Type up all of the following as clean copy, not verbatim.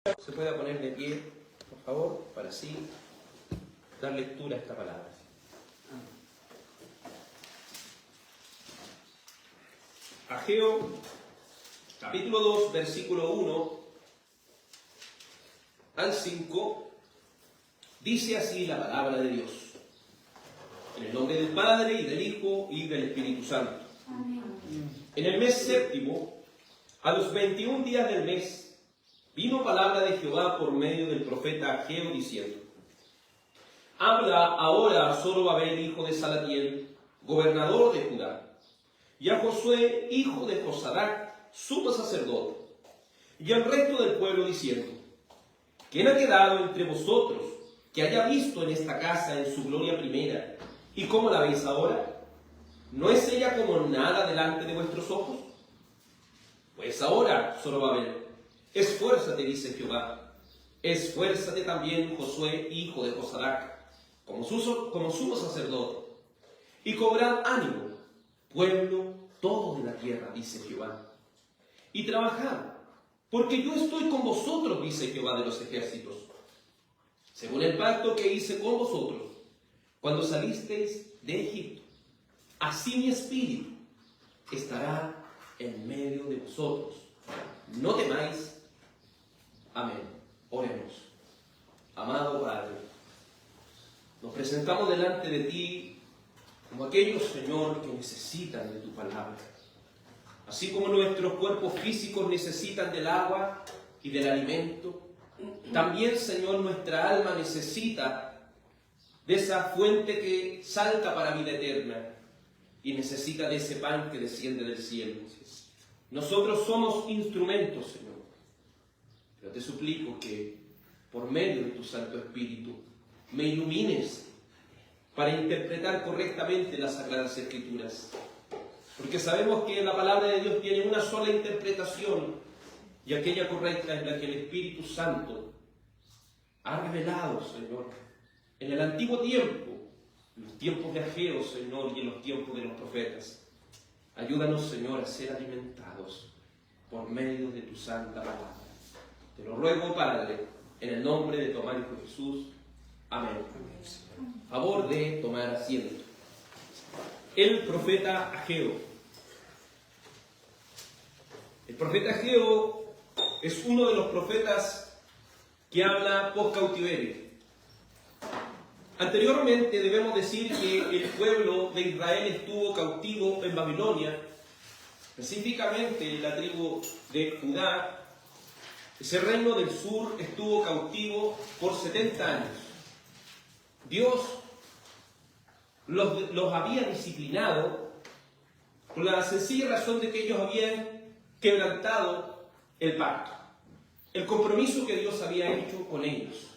Se pueda poner de pie, por favor, para así dar lectura a esta palabra. Ageo, capítulo 2, versículo 1 al 5, dice así la palabra de Dios. En el nombre del Padre, y del Hijo, y del Espíritu Santo. Amén. En el mes séptimo, a los 21 días del mes, vino palabra de Jehová por medio del profeta Ageo, diciendo: Habla ahora a Zorobabel, hijo de Salatiel, gobernador de Judá, y a Josué, hijo de Josadac, sumo sacerdote, y al resto del pueblo, diciendo: ¿Quién ha quedado entre vosotros que haya visto en esta casa en su gloria primera? ¿Y cómo la veis ahora? ¿No es ella como nada delante de vuestros ojos? Pues ahora, Zorobabel, esfuérzate, dice Jehová, esfuérzate también, Josué, hijo de Josadac, como sumo sacerdote, y cobrad ánimo, pueblo todo de la tierra, dice Jehová, y trabajad, porque yo estoy con vosotros, dice Jehová de los ejércitos, según el pacto que hice con vosotros cuando salisteis de Egipto. Así mi espíritu estará en medio de vosotros. No temáis. Amén. Oremos. Amado Padre, nos presentamos delante de ti como aquellos, Señor, que necesitan de tu palabra. Así como nuestros cuerpos físicos necesitan del agua y del alimento, también, Señor, nuestra alma necesita de esa fuente que salta para vida eterna y necesita de ese pan que desciende del cielo. Nosotros somos instrumentos, Señor, pero te suplico que por medio de tu Santo Espíritu me ilumines para interpretar correctamente las Sagradas Escrituras, porque sabemos que la palabra de Dios tiene una sola interpretación y aquella correcta es la que el Espíritu Santo ha revelado, Señor, en el antiguo tiempo, en los tiempos de Ageo, Señor, y en los tiempos de los profetas. Ayúdanos, Señor, a ser alimentados por medio de tu santa palabra. Te lo ruego, Padre, en el nombre de tu amado Hijo Jesús. Amén. Favor de tomar asiento. El profeta Ageo. El profeta Ageo es uno de los profetas que habla post cautiverio. Anteriormente debemos decir que el pueblo de Israel estuvo cautivo en Babilonia, específicamente la tribu de Judá. Ese reino del sur estuvo cautivo por 70 años. Dios los había disciplinado por la sencilla razón de que ellos habían quebrantado el pacto, el compromiso que Dios había hecho con ellos.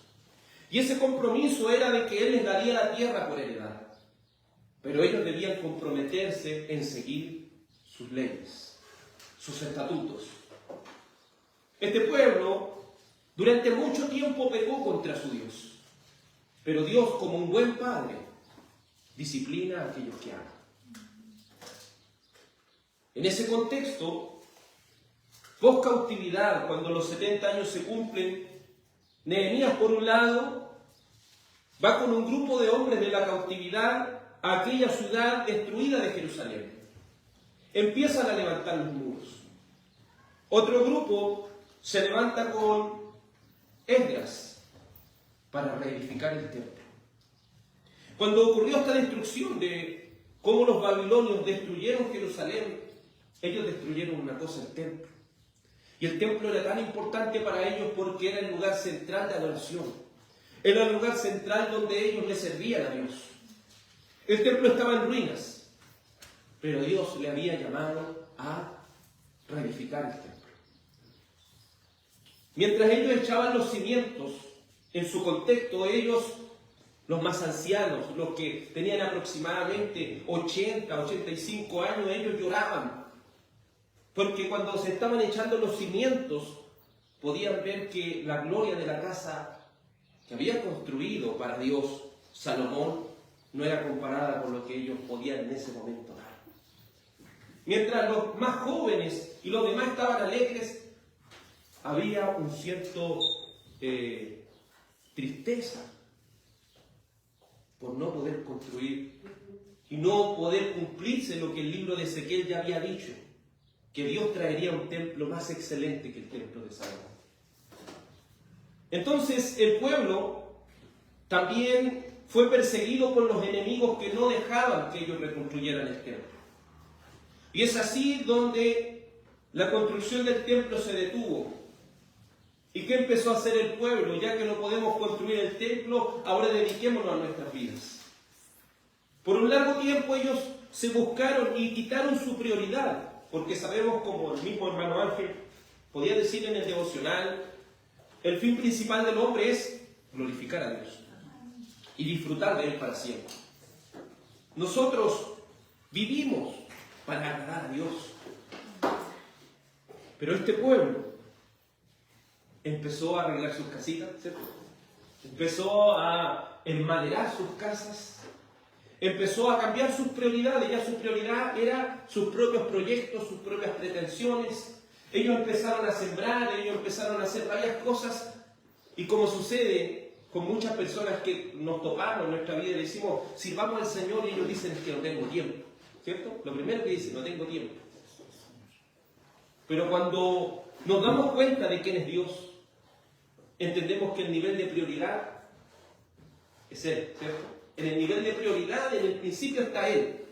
Y ese compromiso era de que Él les daría la tierra por heredad. Pero ellos debían comprometerse en seguir sus leyes, sus estatutos. Este pueblo durante mucho tiempo pecó contra su Dios. Pero Dios, como un buen padre, disciplina a aquellos que aman. En ese contexto, post cautividad, cuando los 70 años se cumplen, Nehemías, por un lado, va con un grupo de hombres de la cautividad a aquella ciudad destruida de Jerusalén. Empiezan a levantar los muros. Otro grupo se levanta con Esdras para reedificar el templo. Cuando ocurrió esta destrucción de cómo los babilonios destruyeron Jerusalén, ellos destruyeron una cosa, el templo. Y el templo era tan importante para ellos porque era el lugar central de adoración. Era el lugar central donde ellos le servían a Dios. El templo estaba en ruinas, pero Dios le había llamado a reedificar el templo. Mientras ellos echaban los cimientos, en su contexto, ellos, los más ancianos, los que tenían aproximadamente 80, 85 años, ellos lloraban. Porque cuando se estaban echando los cimientos, podían ver que la gloria de la casa que había construido para Dios Salomón no era comparada con lo que ellos podían en ese momento dar. Mientras los más jóvenes y los demás estaban alegres, había un cierto tristeza por no poder construir y no poder cumplirse lo que el libro de Ezequiel ya había dicho, que Dios traería un templo más excelente que el templo de Salomón. Entonces el pueblo también fue perseguido por los enemigos que no dejaban que ellos reconstruyeran el templo. Y es así donde la construcción del templo se detuvo. ¿Y qué empezó a hacer el pueblo? Ya que no podemos construir el templo, ahora dediquémonos a nuestras vidas. Por un largo tiempo ellos se buscaron y quitaron su prioridad, porque sabemos, como el mismo hermano Ángel podía decir en el devocional, el fin principal del hombre es glorificar a Dios y disfrutar de Él para siempre. Nosotros vivimos para agradar a Dios. Pero este pueblo empezó a arreglar sus casitas, ¿cierto? Empezó a enmaderar sus casas, empezó a cambiar sus prioridades. Ya su prioridad era sus propios proyectos, sus propias pretensiones. Ellos empezaron a sembrar, ellos empezaron a hacer varias cosas, y como sucede con muchas personas que nos topamos en nuestra vida y decimos, sirvamos al Señor, y ellos dicen, es que no tengo tiempo, ¿cierto? Lo primero que dicen, no tengo tiempo. Pero cuando nos damos cuenta de quién es Dios, entendemos que el nivel de prioridad es Él, ¿cierto? En el nivel de prioridad, en el principio está Él.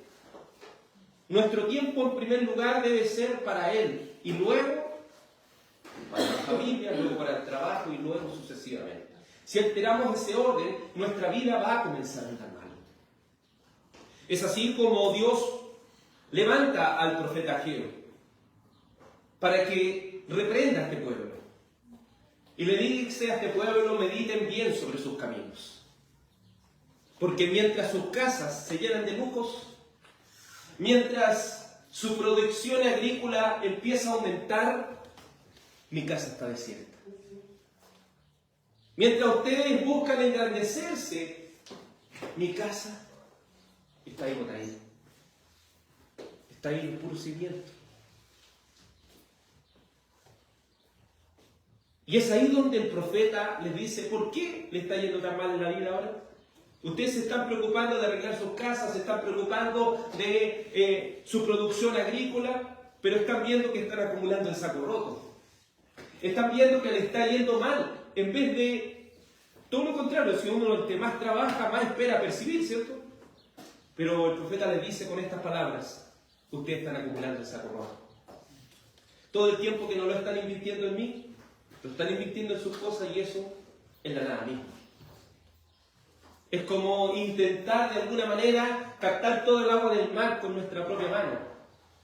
Nuestro tiempo en primer lugar debe ser para Él, y luego para la familia, luego para el trabajo y luego sucesivamente. Si alteramos ese orden, nuestra vida va a comenzar a andar mal. Es así como Dios levanta al profeta Ageo para que reprenda a este pueblo y le dice a este pueblo, mediten bien sobre sus caminos, porque mientras sus casas se llenan de lujos, mientras su producción agrícola empieza a aumentar, mi casa está desierta. Mientras ustedes buscan engrandecerse, mi casa está ahí botadita. Está ahí en puro cimiento. Y es ahí donde el profeta les dice, ¿por qué le está yendo tan mal en la vida ahora? Ustedes se están preocupando de arreglar sus casas, se están preocupando de su producción agrícola, pero están viendo que están acumulando el saco roto. Están viendo que le está yendo mal, en vez de todo lo contrario. Si uno el que más trabaja, más espera percibir, ¿cierto? Pero el profeta les dice con estas palabras, ustedes están acumulando el saco roto. Todo el tiempo que no lo están invirtiendo en mí, lo están invirtiendo en sus cosas, y eso es la nada misma. Es como intentar de alguna manera captar todo el agua del mar con nuestra propia mano.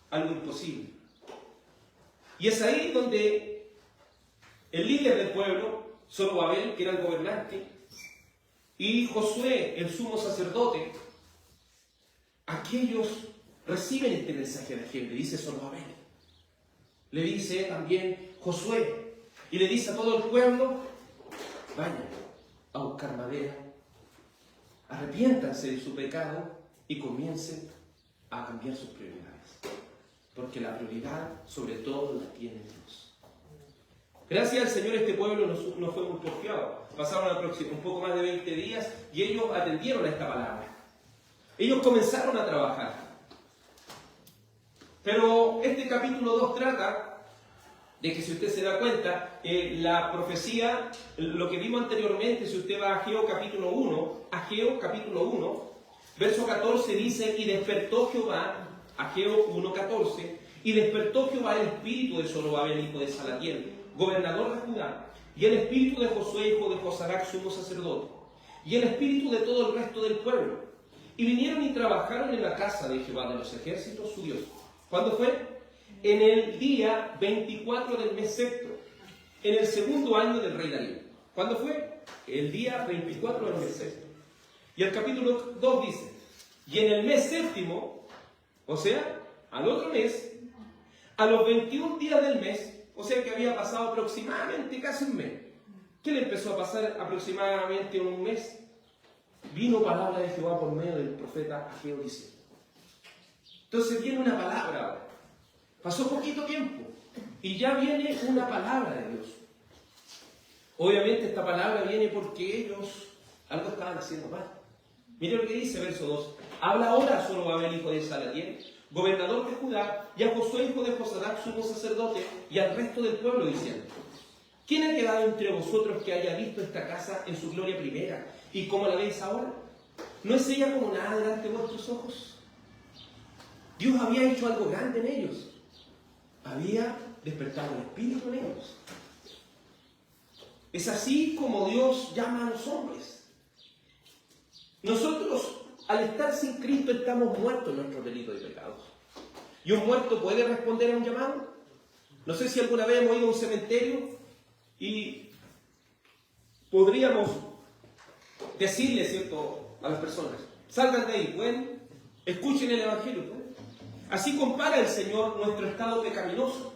Algo imposible. Y es ahí donde el líder del pueblo, Zorobabel, que era el gobernante, y Josué, el sumo sacerdote, aquellos reciben este mensaje de Ageo. Le dice Zorobabel, le dice también Josué, y le dice a todo el pueblo, vayan a buscar madera, arrepiéntanse de su pecado y comiencen a cambiar sus prioridades. Porque la prioridad sobre todo la tiene Dios. Gracias al Señor este pueblo no fue muy porfiado. Pasaron un poco más de 20 días y ellos atendieron a esta palabra. Ellos comenzaron a trabajar. Pero este capítulo 2 trata de que, si usted se da cuenta, la profecía, lo que vimos anteriormente, si usted va a Ageo capítulo 1, verso 14 dice, y despertó Jehová, Ageo 1:14, y despertó Jehová el espíritu de Zorobabel, hijo de Salatiel, gobernador de Judá, y el espíritu de Josué, hijo de Josadac, sumo sacerdote, y el espíritu de todo el resto del pueblo. Y vinieron y trabajaron en la casa de Jehová de los ejércitos, su Dios. ¿Cuándo fue? En el día 24 del mes sexto, en el segundo año del rey Darío. ¿Cuándo fue? El día 24 del mes sexto. Y el capítulo 2 dice, y en el mes séptimo, o sea, al otro mes, a los 21 días del mes, o sea que había pasado aproximadamente casi un mes. ¿Qué le empezó a pasar aproximadamente un mes? Vino palabra de Jehová por medio del profeta Ageo diciendo. Entonces viene una palabra ahora. Pasó poquito tiempo y ya viene una palabra de Dios. Obviamente esta palabra viene porque ellos algo estaban haciendo mal. Mire lo que dice verso 2. Habla ahora a Zorobabel, hijo de Salatiel, gobernador de Judá, y a Josué, hijo de Josadac, sumo sacerdote, y al resto del pueblo, diciendo: ¿quién ha quedado entre vosotros que haya visto esta casa en su gloria primera? ¿Y cómo la veis ahora? ¿No es ella como nada delante de vuestros ojos? Dios había hecho algo grande en ellos. Había despertado el espíritu en ellos. Es así como Dios llama a los hombres. Nosotros, al estar sin Cristo, estamos muertos en nuestros delitos y pecados. ¿Y un muerto puede responder a un llamado? No sé si alguna vez hemos ido a un cementerio y podríamos decirle, ¿cierto?, a las personas: salgan de ahí, pueden, escuchen el Evangelio, pueden. Así compara el Señor nuestro estado pecaminoso,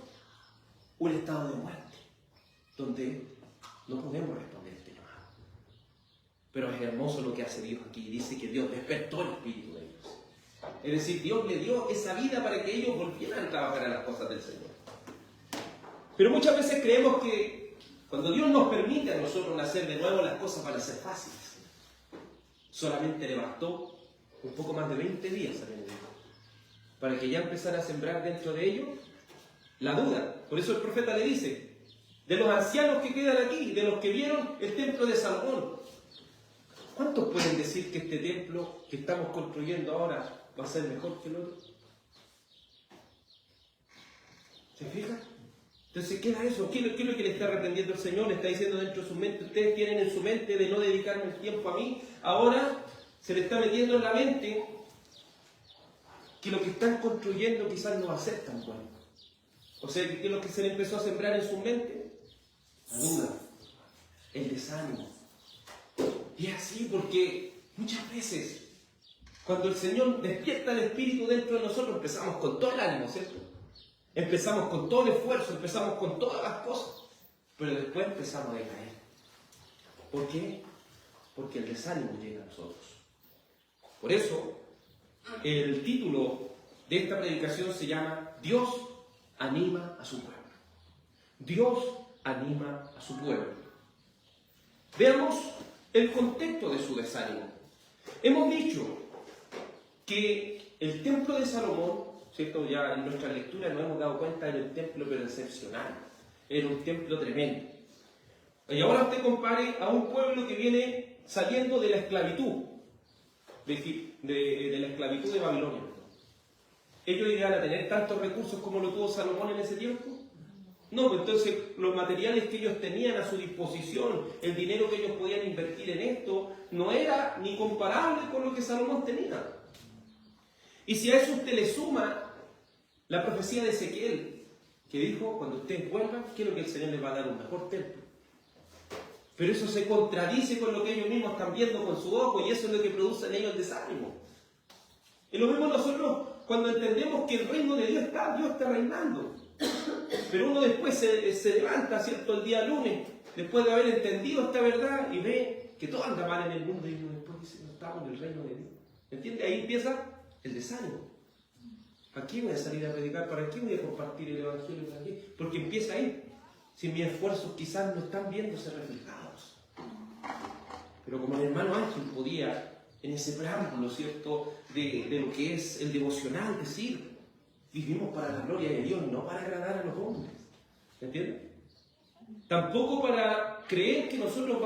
un estado de muerte, donde no podemos responder este llamado. Pero es hermoso lo que hace Dios aquí. Dice que Dios despertó el espíritu de ellos. Es decir, Dios le dio esa vida para que ellos volvieran a trabajar en las cosas del Señor. Pero muchas veces creemos que cuando Dios nos permite a nosotros nacer de nuevo, las cosas van a ser fáciles. Solamente le bastó un poco más de 20 días a Benedicto para que ya empezara a sembrar dentro de ellos la duda. Por eso el profeta le dice: de los ancianos que quedan aquí, de los que vieron el templo de Salomón, ¿cuántos pueden decir que este templo que estamos construyendo ahora va a ser mejor que el otro? ¿Se fijan? Entonces queda eso. ¿Qué es lo que le está reprendiendo el Señor? Le está diciendo dentro de su mente: ustedes tienen en su mente de no dedicarme el tiempo a mí. Ahora se le está metiendo en la mente que lo que están construyendo quizás no va a ser tan bueno. O sea, ¿qué es lo que se le empezó a sembrar en su mente? La duda, el desánimo. Y es así porque muchas veces, cuando el Señor despierta el espíritu dentro de nosotros, empezamos con todo el ánimo, ¿cierto? Empezamos con todo el esfuerzo, empezamos con todas las cosas, pero después empezamos a decaer. ¿Por qué? Porque el desánimo llega a nosotros. Por eso, el título de esta predicación se llama: Dios anima a su pueblo. Dios anima a su pueblo. Veamos el contexto de su desánimo. Hemos dicho que el templo de Salomón, ¿cierto?, ya en nuestra lectura nos hemos dado cuenta, era un templo pero excepcional, era un templo tremendo. Y ahora usted compare a un pueblo que viene saliendo de la esclavitud, de la esclavitud de Babilonia. ¿Ellos iban a tener tantos recursos como lo tuvo Salomón en ese tiempo? No, pues entonces los materiales que ellos tenían a su disposición, el dinero que ellos podían invertir en esto, no era ni comparable con lo que Salomón tenía. Y si a eso usted le suma la profecía de Ezequiel, que dijo: cuando ustedes vuelvan, quiero que el Señor les va a dar un mejor templo. Pero eso se contradice con lo que ellos mismos están viendo con su ojo, y eso es lo que produce en ellos desánimo. Y lo vemos nosotros cuando entendemos que el reino de Dios está reinando. Pero uno después se levanta, ¿cierto?, el día lunes, después de haber entendido esta verdad, y ve que todo anda mal en el mundo, y uno después dice: no estamos en el reino de Dios. ¿Entiende? Ahí empieza el desánimo. ¿Para qué voy a salir a predicar? ¿Para qué voy a compartir el Evangelio? ¿Para qué? Porque empieza ahí. Si mis esfuerzos quizás no están viéndose reflejados. Pero como el hermano Ángel podía, en ese preámbulo, ¿cierto?, de lo que es el devocional, decir: vivimos para la gloria de Dios, no para agradar a los hombres. ¿Entienden? Tampoco para creer que nosotros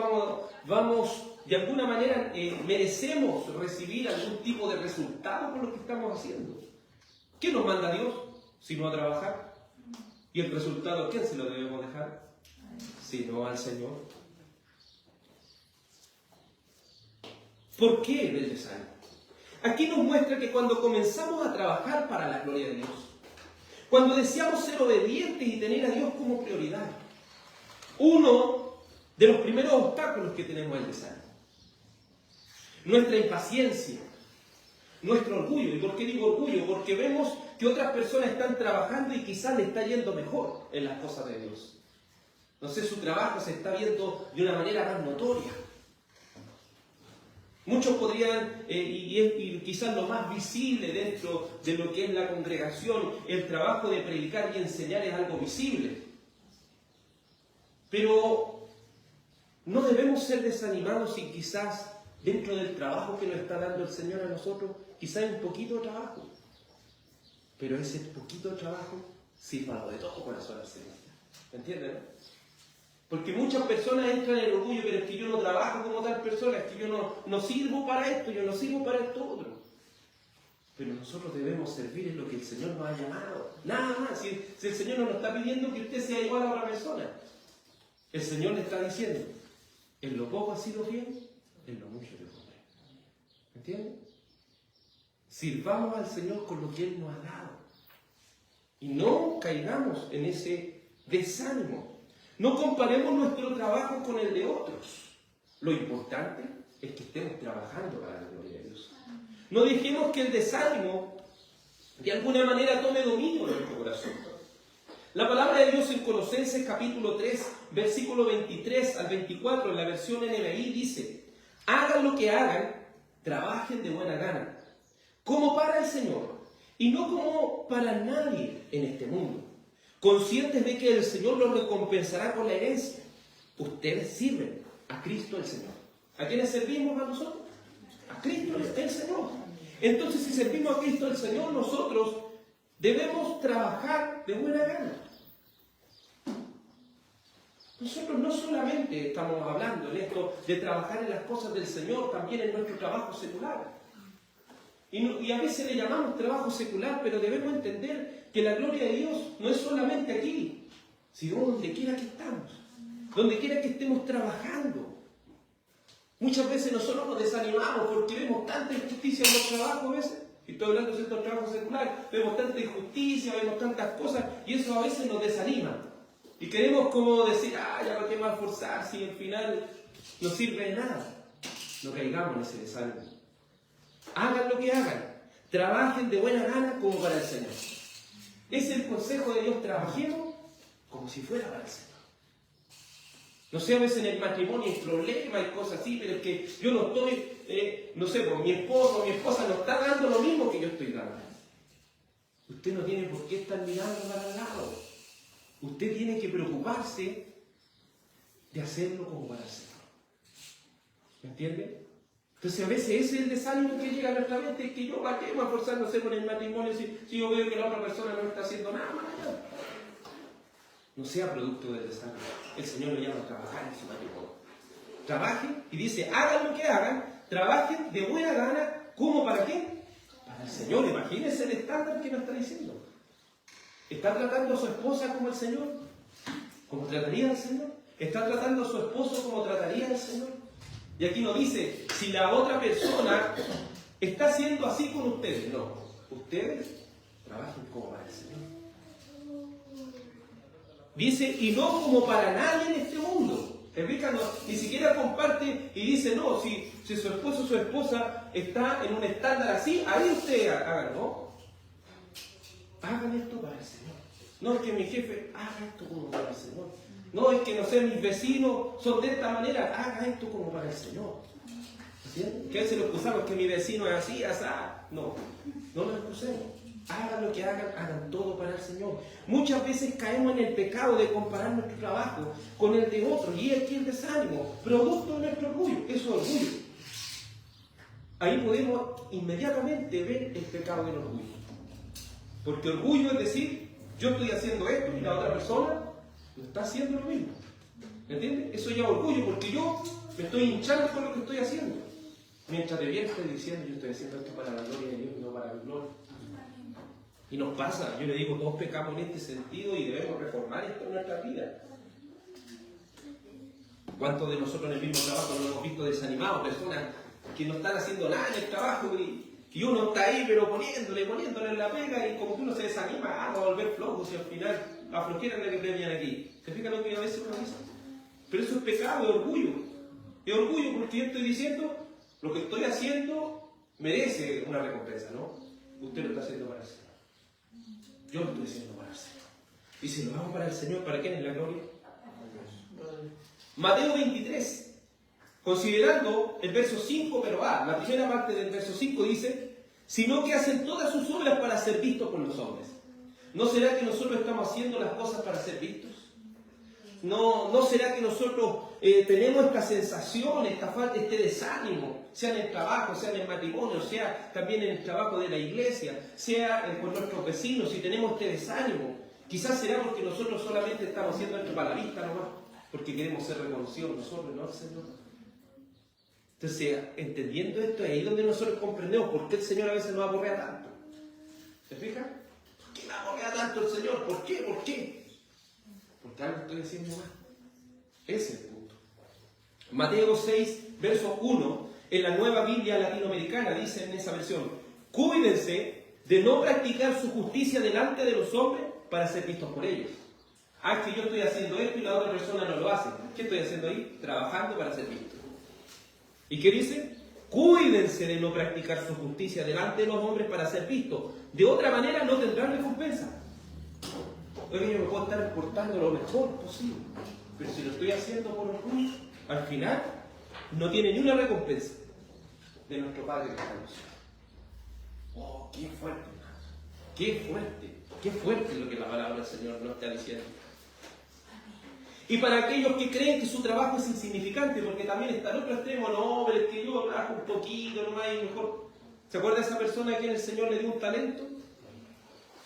vamos de alguna manera, merecemos recibir algún tipo de resultado por lo que estamos haciendo. ¿Qué nos manda Dios? Sino a trabajar. ¿Y el resultado a quién se lo debemos dejar? Sino al Señor. ¿Por qué el desánimo? Aquí nos muestra que cuando comenzamos a trabajar para la gloria de Dios, cuando deseamos ser obedientes y tener a Dios como prioridad, uno de los primeros obstáculos que tenemos es el desánimo. Nuestra impaciencia, nuestro orgullo. ¿Y por qué digo orgullo? Porque vemos que otras personas están trabajando y quizás le está yendo mejor en las cosas de Dios. No sé, su trabajo se está viendo de una manera más notoria. Muchos podrían, y quizás lo más visible dentro de lo que es la congregación, el trabajo de predicar y enseñar es algo visible. Pero No debemos ser desanimados si quizás dentro del trabajo que nos está dando el Señor a nosotros, quizás hay un poquito de trabajo. Pero ese poquito de trabajo sirva de todo corazón al Señor. ¿Me entienden? ¿No? Porque muchas personas entran en el orgullo, pero es que yo no trabajo como tal persona, es que yo no sirvo para esto, yo no sirvo para esto otro. Pero nosotros debemos servir en lo que el Señor nos ha llamado. Nada más. Si el Señor no nos está pidiendo que usted sea igual a otra persona. El Señor le está diciendo, en lo poco has sido fiel, en lo mucho te pondré. ¿Me entienden? Sirvamos al Señor con lo que Él nos ha dado. Y no caigamos en ese desánimo. No comparemos nuestro trabajo con el de otros. Lo importante es que estemos trabajando para la gloria de Dios. No dejemos que el desánimo de alguna manera tome dominio de nuestro corazón. La palabra de Dios en Colosenses capítulo 3, versículo 23 al 24, en la versión NBI dice: hagan lo que hagan, trabajen de buena gana, como para el Señor, y no como para nadie en este mundo, conscientes de que el Señor los recompensará con la herencia. Ustedes sirven a Cristo el Señor. ¿A quiénes servimos a nosotros? A Cristo el Señor. Entonces, si servimos a Cristo el Señor, nosotros debemos trabajar de buena gana. Nosotros no solamente estamos hablando en esto de trabajar en las cosas del Señor, también en nuestro trabajo secular. Y a veces le llamamos trabajo secular, pero debemos entender que la gloria de Dios no es solamente aquí, sino donde quiera que estamos, donde quiera que estemos trabajando. Muchas veces nosotros nos desanimamos porque vemos tanta injusticia en los trabajos a veces. Y estoy hablando de ciertos trabajos seculares, vemos tanta injusticia, vemos tantas cosas, y eso a veces nos desanima. Y queremos como decir, ya no tengo que esforzar, si al final no sirve de nada. No caigamos en ese desánimo. Hagan lo que hagan, trabajen de buena gana como para el Señor. Es el consejo de Dios, trabajemos como si fuera para el Señor. No sé, a veces en el matrimonio hay problemas y cosas así, pero es que yo no estoy, no sé, pues mi esposo o mi esposa no está dando lo mismo que yo estoy dando. Usted no tiene por qué estar mirando para el lado. Usted tiene que preocuparse de hacerlo como para el Señor. ¿Me entiende? Entonces a veces ese es el desánimo que llega a nuestra mente, es que yo para qué me esforzar, no sé, con el matrimonio si yo veo que la otra persona no está haciendo nada más allá. No sea producto del desánimo. El Señor lo llama a trabajar en su matrimonio. Trabajen, y dice, hagan lo que hagan, trabajen de buena gana, ¿cómo para qué? Para el Señor. Imagínense el estándar que nos está diciendo. ¿Está tratando a su esposa como el Señor? ¿Como trataría al Señor? ¿Está tratando a su esposo como trataría al Señor? Y aquí nos dice, si la otra persona está haciendo así con ustedes, no. Ustedes trabajen como para el Señor. Dice, y no como para nadie en este mundo. Ni siquiera comparte y dice, no, si su esposo o su esposa está en un estándar así, ahí ustedes hagan, ¿no? Hagan esto para el Señor. No es que mi jefe haga esto como para el Señor. No es que, no sé, mis vecinos son de esta manera, haga esto como para el Señor. ¿Entienden? Que a veces lo excusamos, que mi vecino es así, asá. No lo excusemos. Hagan lo que hagan, hagan todo para el Señor. Muchas veces caemos en el pecado de comparar nuestro trabajo con el de otros, y es aquí el desánimo, producto de nuestro orgullo. Eso es orgullo. Ahí podemos inmediatamente ver el pecado del orgullo. Porque orgullo es decir, yo estoy haciendo esto y la otra persona no está haciendo lo mismo. ¿Me entiendes? Eso ya es orgullo, porque yo me estoy hinchando con lo que estoy haciendo. Mientras de bien estoy diciendo, yo estoy haciendo esto para la gloria de Dios y no para mi gloria. Y nos pasa, yo le digo, todos pecamos en este sentido y debemos reformar esto en nuestra vida. ¿Cuántos de nosotros en el mismo trabajo nos hemos visto desanimados? Personas que no están haciendo nada en el trabajo y uno está ahí, pero poniéndole en la pega, y como que uno se desanima, va a volver flojos y al final la flojera es la que premian aquí. ¿Se fijan lo que a veces uno dice? Pero eso es pecado, es orgullo. Es orgullo porque yo estoy diciendo, lo que estoy haciendo merece una recompensa, ¿no? Usted lo está haciendo para el Señor. Yo lo estoy haciendo para el Señor. Y si lo hago para el Señor, ¿para quién es la gloria? Mateo 23. Considerando el verso 5, pero la primera parte del verso 5 dice, sino que hacen todas sus obras para ser vistos por los hombres. ¿No será que nosotros estamos haciendo las cosas para ser vistos? ¿No será que nosotros tenemos esta sensación, esta falta, este desánimo, sea en el trabajo, sea en el matrimonio, sea también en el trabajo de la iglesia, sea con nuestros vecinos, si tenemos este desánimo? Quizás será porque nosotros solamente estamos haciendo esto para la vista nomás, porque queremos ser reconocidos nosotros, no el Señor. Entonces, entendiendo esto, es ahí donde nosotros comprendemos por qué el Señor a veces nos aporrea tanto. ¿Se fijan? ¿Por qué me aporrea tanto el Señor? ¿Por qué? ¿Por qué? Porque algo estoy haciendo mal. Ese es el punto. Mateo 6, verso 1, en la Nueva Biblia Latinoamericana, dice en esa versión: cuídense de no practicar su justicia delante de los hombres para ser vistos por ellos. Ah, es que yo estoy haciendo esto y la otra persona no lo hace. ¿Qué estoy haciendo ahí? Trabajando para ser visto. ¿Y qué dice? Cuídense de no practicar su justicia delante de los hombres para ser vistos. De otra manera no tendrán recompensa. Oye, yo me puedo estar portando lo mejor posible, pero si lo estoy haciendo por orgullo, al final no tiene ni una recompensa de nuestro Padre que está en los cielos. Oh, qué fuerte, hermano. Qué fuerte lo que la palabra del Señor nos está diciendo. Y para aquellos que creen que su trabajo es insignificante, porque también está el otro extremo: no, pero es que yo trabajo un poquito nomás y mejor. ¿Se acuerda de esa persona a quien el Señor le dio un talento?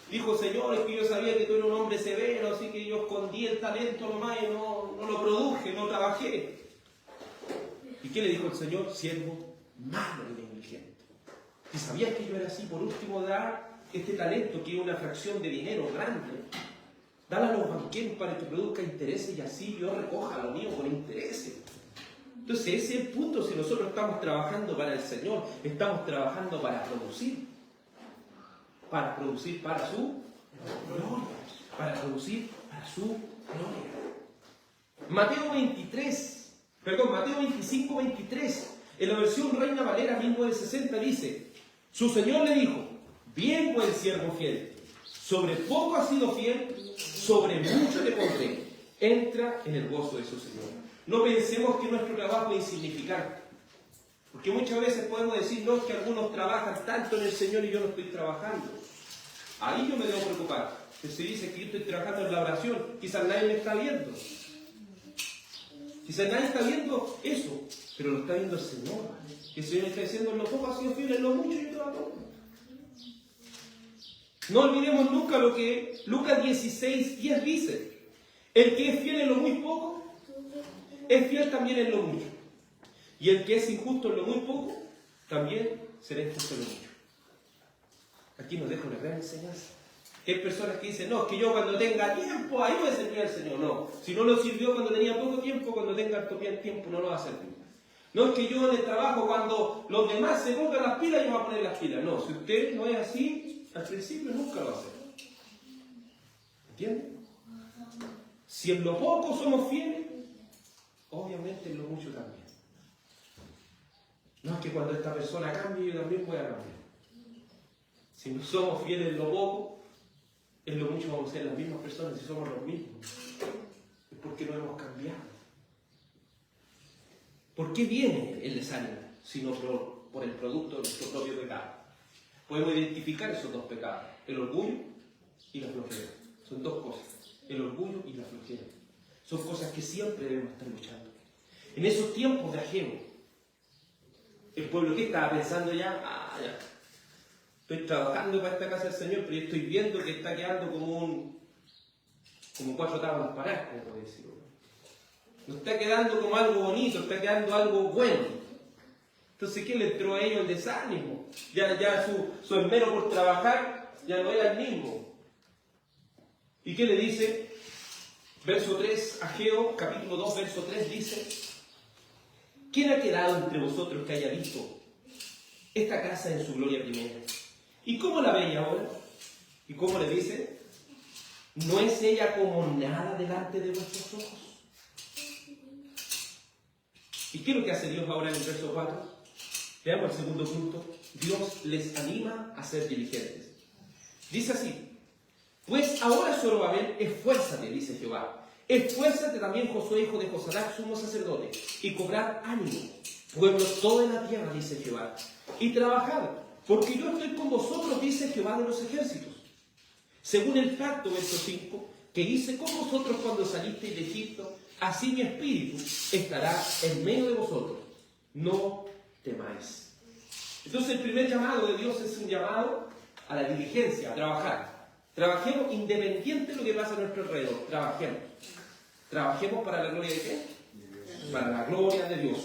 Dijo: Señor, es que yo sabía que tú eres un hombre severo, así que yo escondí el talento nomás y no lo produje, no trabajé. ¿Y qué le dijo el Señor? Siervo malo y negligente. ¿Y sabías que yo era así? Por último, dar este talento, que es una fracción de dinero grande, dale a los banqueros para que produzca intereses y así yo recoja lo mío con intereses. Entonces ese es el punto. Si nosotros estamos trabajando para el Señor, estamos trabajando para producir para su gloria, para producir para su gloria. Mateo 25, 23, en la versión Reina Valera 1960 dice: su Señor le dijo: bien, buen siervo fiel, sobre poco has sido fiel, sobre mucho te pondré, entra en el gozo de su Señor. No pensemos que nuestro trabajo es insignificante, porque muchas veces podemos decir: no, es que algunos trabajan tanto en el Señor y yo no estoy trabajando. Ahí yo me debo preocupar. Que se dice que yo estoy trabajando en la oración, quizás nadie me está viendo. Quizás nadie está viendo eso, pero lo está viendo el Señor. Que el Señor está diciendo: en lo poco ha sido fiel, en lo mucho yo trabajo. No olvidemos nunca lo que Lucas 16:10 dice: el que es fiel en lo muy poco, es fiel también en lo mucho. Y el que es injusto en lo muy poco, también será injusto en lo mucho. Aquí nos deja una gran enseñanza. Hay personas que dicen: no, es que yo cuando tenga tiempo, ahí voy a servir al Señor. No, si no lo sirvió cuando tenía poco tiempo, cuando tenga tiempo no lo va a servir. No es que yo en el trabajo, cuando los demás se pongan las pilas, yo voy a poner las pilas. No, si usted no es así, al principio nunca lo va a hacer. ¿Entienden? Si en lo poco somos fieles, obviamente en lo mucho también. No es que cuando esta persona cambie, yo también voy a cambiar. Si no somos fieles en lo poco, en lo mucho vamos a ser las mismas personas. Si somos los mismos, es porque no hemos cambiado. ¿Por qué viene el desánimo? Sino por el producto de nuestro propio pecado. Podemos identificar esos dos pecados: el orgullo y la flojera. Son dos cosas: el orgullo y la flojera. Son cosas que siempre debemos estar luchando. En esos tiempos de Ageo, el pueblo que estaba pensando ya: ya estoy trabajando para esta casa del Señor, pero yo estoy viendo que está quedando como cuatro tablas paradas, como puede decirlo. No está quedando como algo bonito, está quedando algo bueno. Entonces, ¿qué le entró a ellos? El desánimo. Ya su esmero por trabajar ya no era el mismo. ¿Y qué le dice? Verso 3, Ageo, capítulo 2, verso 3, dice: ¿quién ha quedado entre vosotros que haya visto esta casa en su gloria primera? ¿Y cómo la veis ahora? ¿Y cómo le dice? ¿No es ella como nada delante de vuestros ojos? ¿Y qué es lo que hace Dios ahora en el verso 4? Veamos el segundo punto. Dios les anima a ser diligentes. Dice así: pues ahora, Zorobabel, esfuérzate, dice Jehová. Esfuérzate también, Josué, hijo de Josadac, sumo sacerdote, y cobrad ánimo, pueblos toda la tierra, dice Jehová, y trabajad, porque yo estoy con vosotros, dice Jehová de los ejércitos. Según el pacto, verso 5, que hice con vosotros cuando salisteis de Egipto, así mi espíritu estará en medio de vosotros. No temáis. Entonces el primer llamado de Dios es un llamado a la diligencia, a trabajar. Trabajemos independiente de lo que pasa a nuestro alrededor. Trabajemos. Trabajemos para la gloria de ¿qué? Para la gloria de Dios.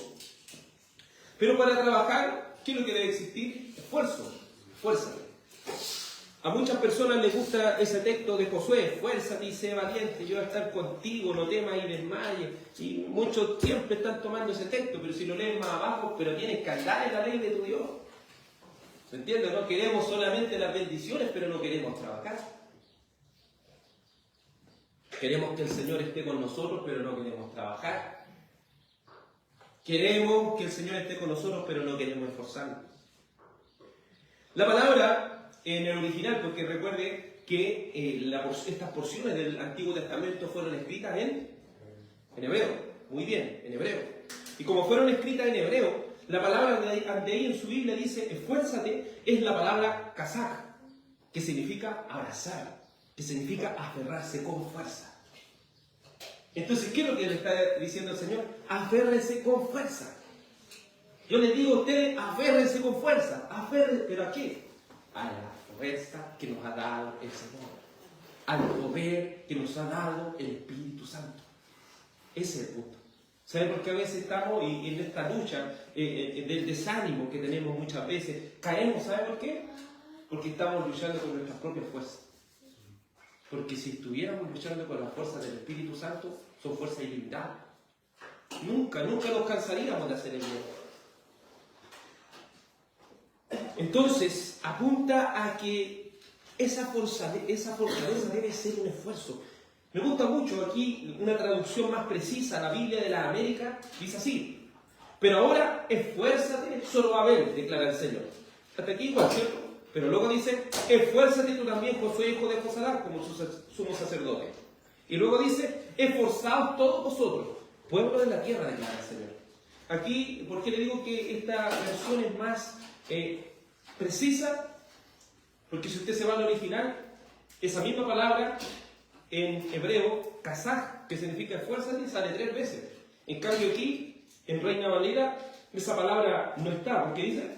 Pero para trabajar, ¿qué es lo que debe existir? Esfuerzo. Fuerza. A muchas personas les gusta ese texto de Josué: esfuérzate y sé valiente, yo voy a estar contigo, no temas y desmayes. Y muchos siempre están tomando ese texto, pero si lo lees más abajo, pero tienes que andar en la ley de tu Dios. ¿Se entiende? No queremos solamente las bendiciones, pero no queremos trabajar. Queremos que el Señor esté con nosotros, pero no queremos trabajar. Queremos que el Señor esté con nosotros, pero no queremos esforzarnos. La palabra en el original, porque recuerde que estas porciones del Antiguo Testamento fueron escritas en hebreo. Muy bien, en hebreo. Y como fueron escritas en hebreo, la palabra de ahí en su Biblia dice esfuérzate, es la palabra kazak, que significa abrazar, que significa aferrarse con fuerza. Entonces, ¿qué es lo que le está diciendo el Señor? Aférrense con fuerza. Yo les digo a ustedes, aférrense con fuerza. Aférrense, ¿pero a qué? A la fuerza que nos ha dado el Señor, al poder que nos ha dado el Espíritu Santo. Ese es el punto. ¿Sabe por qué a veces estamos en esta lucha del desánimo que tenemos muchas veces? Caemos, ¿sabe por qué? Porque estamos luchando con nuestras propias fuerzas. Porque si estuviéramos luchando con las fuerzas del Espíritu Santo, son fuerzas ilimitadas. Nunca nos cansaríamos de hacer el bien. Entonces, apunta a que esa fortaleza debe ser un esfuerzo. Me gusta mucho aquí una traducción más precisa, la Biblia de la América, dice así: pero ahora esfuérzate, Zorobabel, declara el Señor. Hasta aquí igual, ¿cierto? Pero luego dice: esfuérzate tú también, Josué, hijo de Josadá, como sumo sacerdote. Y luego dice: esforzaos todos vosotros, pueblo de la tierra, declara el Señor. Aquí, ¿por qué le digo que esta versión es más precisa? Porque si usted se va al original, esa misma palabra en hebreo, kazaj, que significa esfuérzate, sale 3 veces. En cambio aquí, en Reina Valera, esa palabra no está, porque dice: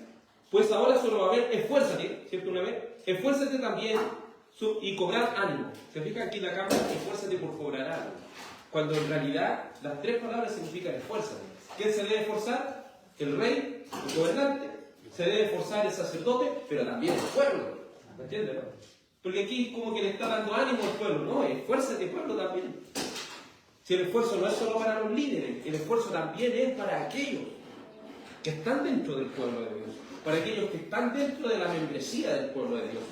pues ahora solo va a haber esfuérzate, ¿cierto? Una vez, esfuérzate también y cobrar ánimo. Se fija aquí en la cámara: esfuérzate por cobrar ánimo. Cuando en realidad las 3 palabras significan esfuérzate. ¿Quién se debe esforzar? El rey, el gobernante. Se debe esforzar el sacerdote, pero también el pueblo. ¿Me entiendes? No? Porque aquí como que le está dando ánimo al pueblo. No, esfuérzate, pueblo, también. Si el esfuerzo no es solo para los líderes, el esfuerzo también es para aquellos que están dentro del pueblo de Dios, para aquellos que están dentro de la membresía del pueblo de Dios.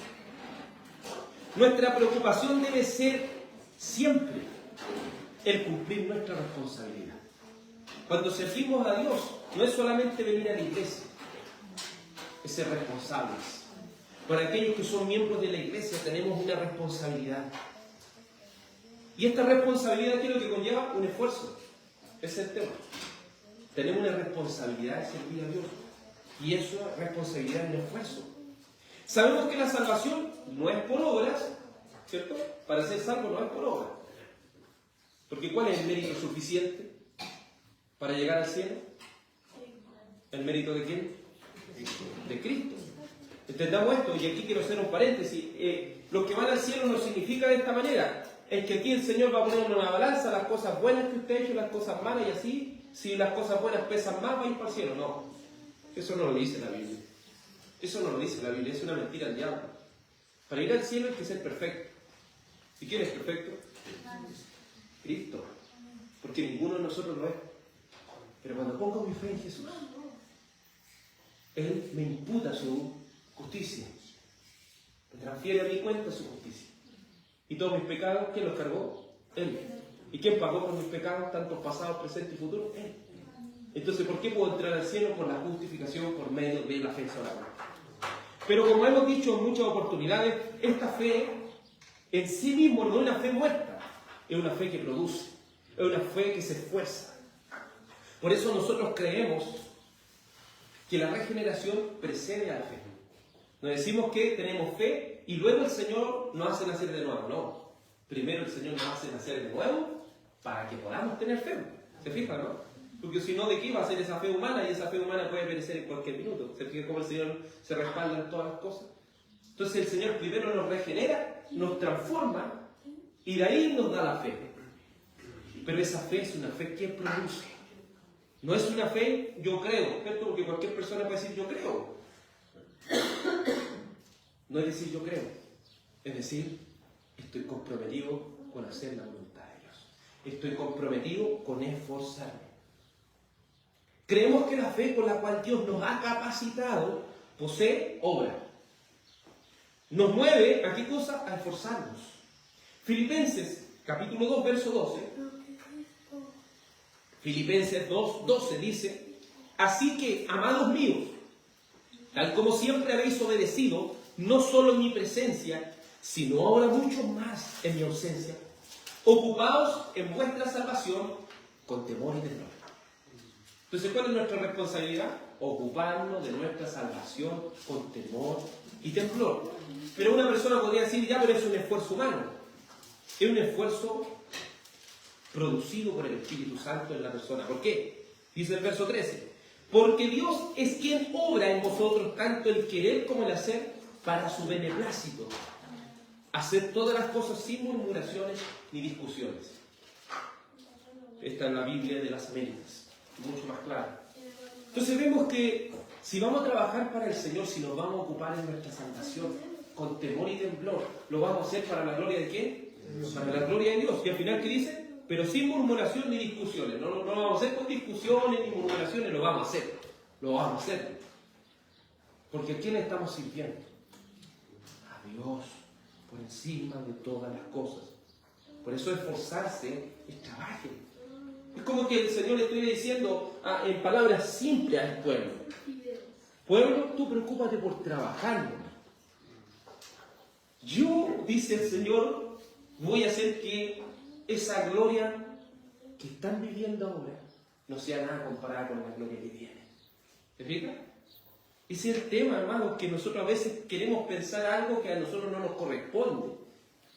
Nuestra preocupación debe ser siempre el cumplir nuestra responsabilidad. Cuando servimos a Dios, no es solamente venir a la iglesia, es ser responsables. Para aquellos que son miembros de la iglesia tenemos una responsabilidad. Y esta responsabilidad, ¿qué es lo que conlleva? Un esfuerzo. Ese es el tema. Tenemos una responsabilidad de servir a Dios. Y eso es responsabilidad y un esfuerzo. Sabemos que la salvación no es por obras, ¿cierto? Para ser salvo no es por obras. Porque ¿cuál es el mérito suficiente para llegar al cielo? ¿El mérito de quién? De Cristo. Entendamos esto, y aquí quiero hacer un paréntesis. Los que van al cielo no significa de esta manera. Es que aquí el Señor va a poner en una balanza las cosas buenas que usted ha hecho y las cosas malas, y así, si las cosas buenas pesan más, va a ir para el cielo. No, eso no lo dice la Biblia. Eso no lo dice la Biblia, es una mentira del diablo. Para ir al cielo hay que ser perfecto. ¿Y quién es perfecto? Cristo. Porque ninguno de nosotros lo es. Pero cuando pongo mi fe en Jesús, Él me imputa su justicia. Me transfiere a mi cuenta su justicia. Y todos mis pecados, ¿quién los cargó? Él. ¿Y quién pagó por mis pecados, tanto pasados, presentes y futuros? Él. Entonces, ¿por qué puedo entrar al cielo? Por la justificación, por medio de la fe solamente. Pero como hemos dicho en muchas oportunidades, esta fe en sí mismo no es una fe muerta, es una fe que produce, es una fe que se esfuerza. Por eso nosotros creemos que la regeneración precede a la fe. Nos decimos que tenemos fe y luego el Señor nos hace nacer de nuevo. No. Primero el Señor nos hace nacer de nuevo para que podamos tener fe. ¿Se fijan, no? Porque si no, ¿de qué va a ser esa fe humana? Y esa fe humana puede perecer en cualquier minuto. ¿Se fijan cómo el Señor se respalda en todas las cosas? Entonces el Señor primero nos regenera, nos transforma y de ahí nos da la fe. Pero esa fe es una fe que produce. No es una fe, yo creo, ¿cierto? Porque cualquier persona puede decir yo creo. No es decir yo creo. Es decir, estoy comprometido con hacer la voluntad de Dios. Estoy comprometido con esforzarme. Creemos que la fe con la cual Dios nos ha capacitado posee obra. Nos mueve, ¿a qué cosa? A esforzarnos. Filipenses, capítulo 2, verso 12. Filipenses 2, 12 dice: así que, amados míos, tal como siempre habéis obedecido, no solo en mi presencia, sino ahora mucho más en mi ausencia, ocupaos en vuestra salvación con temor y temblor. Entonces, ¿cuál es nuestra responsabilidad? Ocuparnos de nuestra salvación con temor y temblor. Pero una persona podría decir, ya, pero es un esfuerzo humano. Es un esfuerzo producido por el Espíritu Santo en la persona. ¿Por qué? Dice el verso 13. Porque Dios es quien obra en vosotros tanto el querer como el hacer para su beneplácito. Hacer todas las cosas sin murmuraciones ni discusiones. Esta es la Biblia de las Américas, mucho más clara. Entonces vemos que si vamos a trabajar para el Señor, si nos vamos a ocupar en nuestra salvación con temor y temblor, lo vamos a hacer para la gloria de ¿quién? Para la gloria de Dios. Y al final, ¿qué dice? Pero sin murmuración ni discusiones. No lo vamos a hacer con discusiones ni murmuraciones, lo vamos a hacer. Lo vamos a hacer. Porque ¿a quién estamos sirviendo? A Dios, por encima de todas las cosas. Por eso esforzarse es trabajo. Es como que el Señor le estuviera diciendo en palabras simples al pueblo. Pueblo, tú preocúpate por trabajar. Yo, dice el Señor, voy a hacer que esa gloria que están viviendo ahora no sea nada comparada con la gloria que viene. ¿Te fijas? Ese es el tema, hermanos, que nosotros a veces queremos pensar algo que a nosotros no nos corresponde.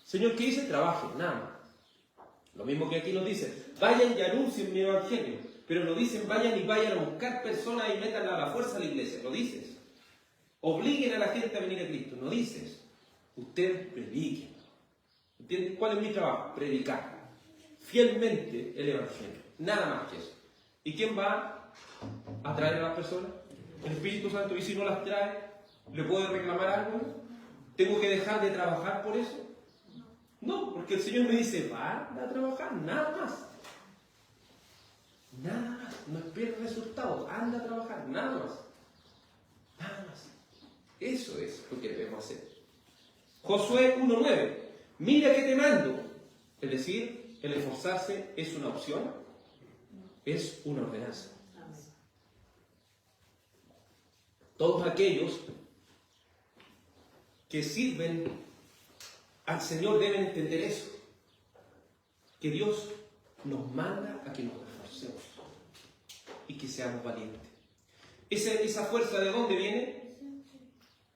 Señor, ¿qué dice? Trabajen, nada más. Lo mismo que aquí nos dice, vayan y anuncien mi evangelio. Pero no dicen, vayan a buscar personas y métanla a la fuerza a la iglesia. Lo dices. Obliguen a la gente a venir a Cristo. No dices. Ustedes prediquen. ¿Entienden? ¿Cuál es mi trabajo? Predicar fielmente el evangelio. Nada más que eso. ¿Y quién va a traer a las personas? El Espíritu Santo. ¿Y si no las trae? ¿Le puedo reclamar algo? ¿Tengo que dejar de trabajar por eso? No, porque el Señor me dice, va a trabajar, nada más. Nada más. No esperes resultados, anda a trabajar, nada más. Nada más. Eso es lo que debemos hacer. Josué 1:9. Mira que te mando. Es decir, el esforzarse es una opción, es una ordenanza. Todos aquellos que sirven al Señor deben entender eso, que Dios nos manda a que nos esforcemos y que seamos valientes. ¿Esa fuerza de dónde viene?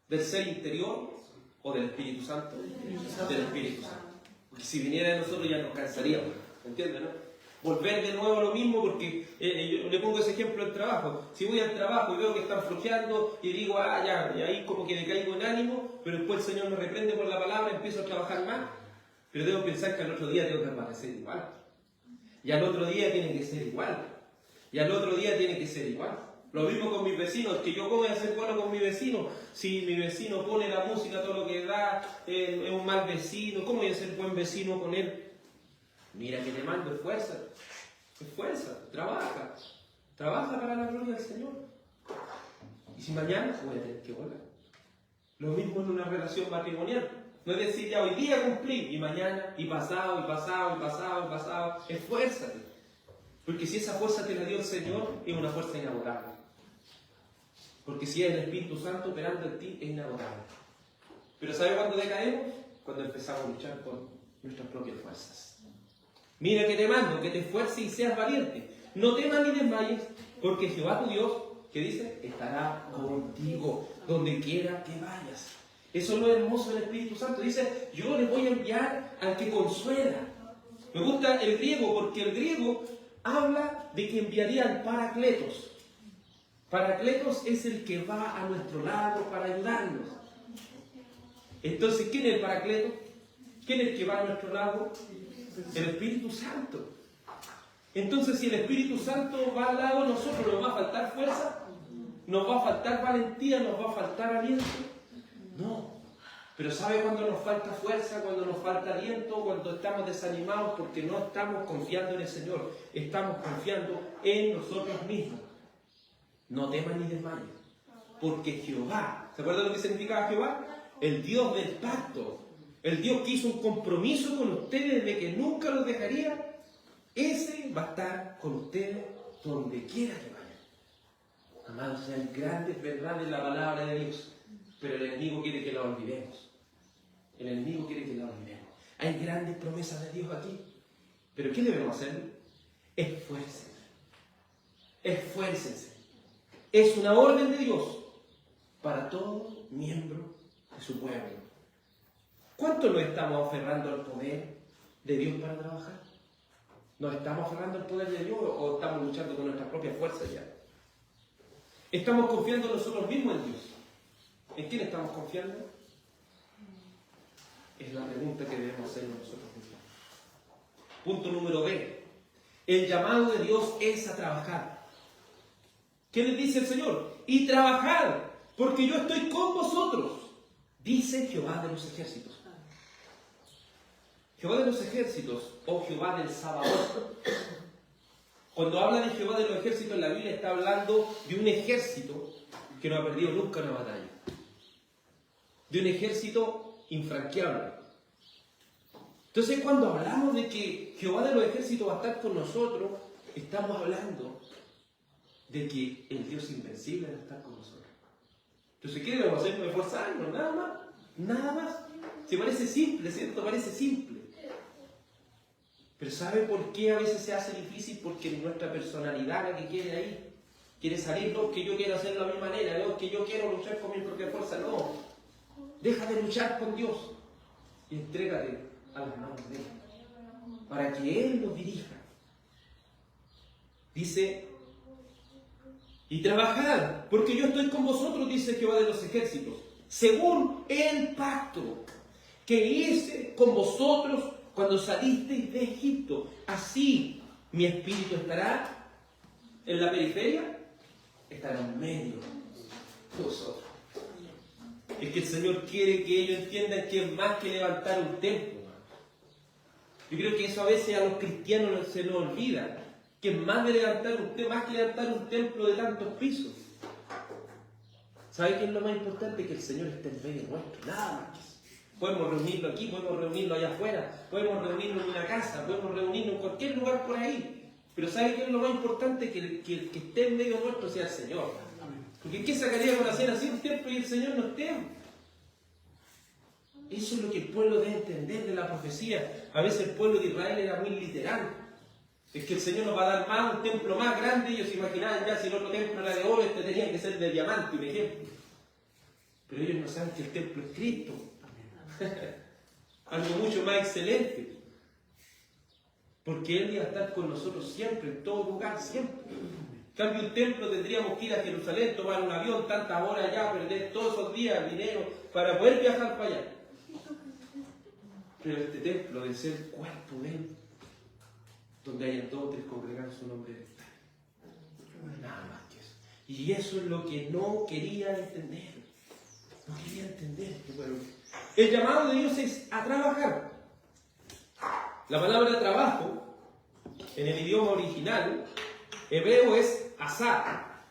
¿Del ser interior o del Espíritu Santo? Del Espíritu Santo. Porque si viniera de nosotros ya nos cansaríamos, ¿entiendes, no? Volver de nuevo a lo mismo, porque yo le pongo ese ejemplo del trabajo. Si voy al trabajo y veo que están flojeando y digo, ya, y ahí como que le caigo en ánimo, pero después el Señor me reprende por la palabra, empiezo a trabajar más, pero debo pensar que al otro día tengo que permanecer igual. Y al otro día tiene que ser igual. Y al otro día tiene que ser igual. Lo mismo con mis vecinos, que yo cómo voy a ser bueno con mi vecino. Si mi vecino pone la música todo lo que da, es un mal vecino, ¿cómo voy a ser buen vecino con él? Mira que te mando, esfuerza, trabaja para la gloria del Señor. Y si mañana voy a tener que volver. Lo mismo en una relación matrimonial. No es decir, ya hoy día cumplí, y mañana, y pasado, esfuérzate. Porque si esa fuerza te la dio el Señor, es una fuerza inagotable. Porque si es el Espíritu Santo operando en ti, es inagotable. Pero ¿sabe cuándo decaemos? Cuando empezamos a luchar con nuestras propias fuerzas. Mira que te mando, que te esfuerces y seas valiente. No temas ni desmayes, porque Jehová tu Dios, ¿qué dice? Estará contigo donde quiera que vayas. Eso es lo hermoso del Espíritu Santo. Dice, yo les voy a enviar al que consuela. Me gusta el griego porque el griego habla de que enviaría al Paracletos. Paracletos es el que va a nuestro lado para ayudarnos. Entonces, ¿quién es el Paracleto? ¿Quién es el que va a nuestro lado? El Espíritu Santo. Entonces, si el Espíritu Santo va al lado de nosotros, ¿nos va a faltar fuerza? ¿Nos va a faltar valentía? ¿Nos va a faltar aliento? No. Pero ¿sabe cuándo nos falta fuerza? Cuando nos falta aliento, cuando estamos desanimados porque no estamos confiando en el Señor. Estamos confiando en nosotros mismos. No teman ni desmayen, porque Jehová, ¿se acuerdan lo que significaba Jehová? El Dios del pacto, el Dios que hizo un compromiso con ustedes de que nunca los dejaría, ese va a estar con ustedes donde quiera que vayan. Amados, sean grandes verdades la palabra de Dios, pero el enemigo quiere que la olvidemos. El enemigo quiere que la olvidemos. Hay grandes promesas de Dios aquí, pero ¿qué debemos hacer? Esfuércense. Esfuércense. Es una orden de Dios para todo miembro de su pueblo. ¿Cuánto nos estamos aferrando al poder de Dios para trabajar? ¿Nos estamos aferrando al poder de Dios o estamos luchando con nuestras propias fuerzas ya? ¿Estamos confiando nosotros mismos en Dios? ¿En quién estamos confiando? Es la pregunta que debemos hacer nosotros mismos. Punto número B. El llamado de Dios es a trabajar. ¿Qué les dice el Señor? Y trabajad, porque yo estoy con vosotros, dice Jehová de los ejércitos. Jehová de los ejércitos, o Jehová del Sabaoth. Cuando habla de Jehová de los ejércitos en la Biblia, está hablando de un ejército que no ha perdido nunca una batalla. De un ejército infranqueable. Entonces, cuando hablamos de que Jehová de los ejércitos va a estar con nosotros, estamos hablando de que el Dios invencible va a estar con nosotros. Entonces, ¿qué debemos hacer? Esforzarnos, nada más. Nada más. Se parece simple, ¿cierto? Parece simple. Pero ¿sabe por qué a veces se hace difícil? Porque nuestra personalidad, la que quiere ahí, quiere salir, no, que yo quiero hacerlo a mi manera, no, que yo quiero luchar con mi propia fuerza, no. Deja de luchar con Dios y entrégate a las manos de Él, para que Él nos dirija. Dice, y trabajad, porque yo estoy con vosotros, dice Jehová de los ejércitos, según el pacto que hice con vosotros cuando salisteis de Egipto. Así mi espíritu estará en la periferia, estará en medio de vosotros. Es que el Señor quiere que ellos entiendan que es más que levantar un templo. Yo creo que eso a veces a los cristianos se nos olvida, que es más que levantar un templo de tantos pisos. ¿Sabe qué es lo más importante? Que el Señor esté en medio nuestro, nada más. Podemos reunirlo aquí, podemos reunirlo allá afuera, podemos reunirlo en una casa, podemos reunirlo en cualquier lugar por ahí. Pero ¿sabe qué es lo más importante? Que el que esté en medio nuestro sea el Señor. Porque ¿qué sacaría con hacer así un templo y el Señor no esté? Eso es lo que el pueblo debe entender de la profecía. A veces el pueblo de Israel era muy literal. Es que el Señor nos va a dar más, un templo más grande. Ellos se imaginaban ya si el otro templo era de oro, este tenía que ser de diamante, un ejemplo. Pero ellos no saben que el templo es Cristo. Algo mucho más excelente. Porque Él iba a estar con nosotros siempre, en todo lugar, siempre. En cambio, un templo tendríamos que ir a Jerusalén, tomar un avión, tantas horas allá, perder todos esos días, dinero, para poder viajar para allá. Pero este templo debe ser el cuerpo de Él, donde hayan 2 o 3 congregados su nombre de estar. Nada más que eso. Y eso es lo que no quería entender. No quería entender. Bueno, el llamado de Dios es a trabajar. La palabra trabajo, en el idioma original hebreo, es asar,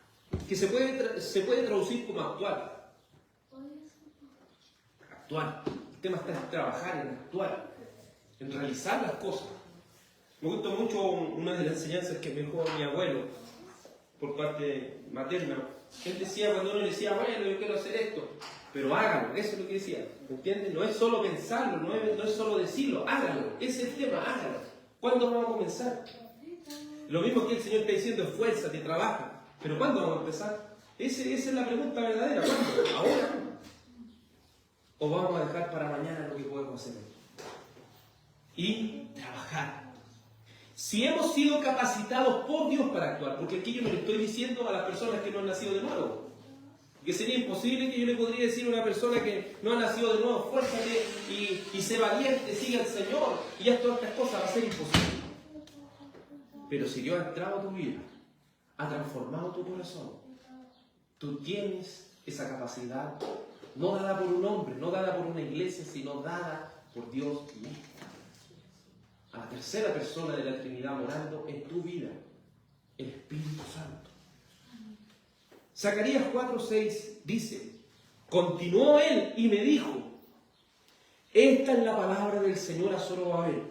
que se puede traducir como actuar. Actuar. El tema está en trabajar, en actuar, en realizar las cosas. Me gusta mucho una de las enseñanzas que me dejó mi abuelo por parte materna. Él decía, cuando uno le decía, bueno, yo quiero hacer esto, pero hágalo, eso es lo que decía. ¿Entiendes? No es solo pensarlo, no es solo decirlo, hágalo, ese es el tema, hágalo. ¿Cuándo vamos a comenzar? Lo mismo que el Señor está diciendo, esfuérzate, trabaja. ¿Pero cuándo vamos a empezar? Esa es la pregunta verdadera. ¿Cuándo? Ahora. ¿O vamos a dejar para mañana lo que podemos hacer hoy? Y trabajar. Si hemos sido capacitados por Dios para actuar, porque aquí yo no le estoy diciendo a las personas que no han nacido de nuevo, que sería imposible que yo le podría decir a una persona que no ha nacido de nuevo, fuérzate y sé valiente, sigue al Señor, y haz todas estas cosas, va a ser imposible. Pero si Dios ha entrado a tu vida, ha transformado tu corazón, tú tienes esa capacidad, no dada por un hombre, no dada por una iglesia, sino dada por Dios mismo. A la tercera persona de la Trinidad morando en tu vida, el Espíritu Santo. Zacarías 4:6 dice, continuó él y me dijo, esta es la palabra del Señor a Zorobabel,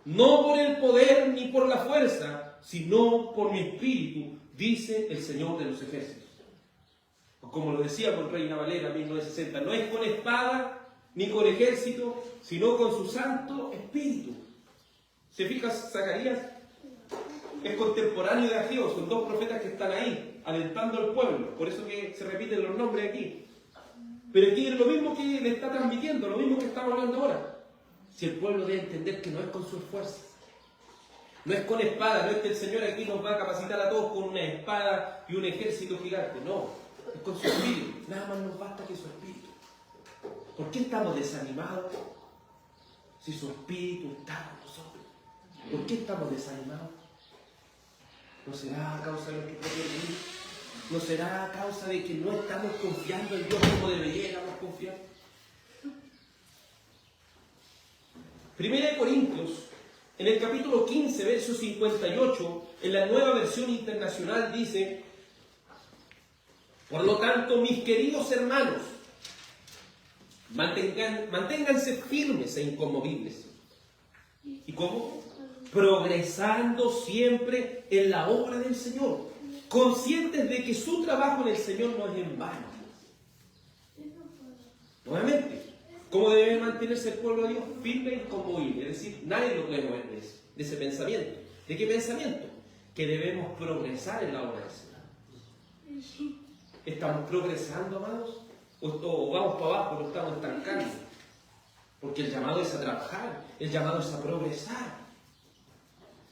no por el poder ni por la fuerza, sino por mi espíritu, dice el Señor de los ejércitos. Como lo decía con Reina Valera 1960, no es con espada ni con ejército, sino con su Santo Espíritu. ¿Se fija Zacarías? Es contemporáneo de Ageo, son dos profetas que están ahí, alentando al pueblo, por eso que se repiten los nombres aquí. Pero aquí es lo mismo que le está transmitiendo, lo mismo que estamos hablando ahora. Si el pueblo debe entender que no es con sus fuerzas, no es con espada, no es que el Señor aquí nos va a capacitar a todos con una espada y un ejército gigante, no, es con su espíritu, nada más nos basta que su espíritu. ¿Por qué estamos desanimados si su espíritu está con nosotros? ¿Por qué estamos desanimados? ¿No será a causa de lo que podemos vivir? ¿No será a causa de que no estamos confiando en Dios como deberíamos confiar? 1 Corintios, en el capítulo 15, verso 58, en la Nueva Versión Internacional dice, por lo tanto, mis queridos hermanos, manténganse firmes e inconmovibles. ¿Y cómo? Progresando siempre en la obra del Señor, conscientes de que su trabajo en el Señor no es en vano. Nuevamente, ¿cómo debe mantenerse el pueblo de Dios? Firme e inconmovible, es decir, nadie lo puede mover de ese pensamiento. ¿De qué pensamiento? Que debemos progresar en la obra del Señor. ¿Estamos progresando, amados? ¿O vamos para abajo, no estamos estancando? Porque el llamado es a trabajar, el llamado es a progresar.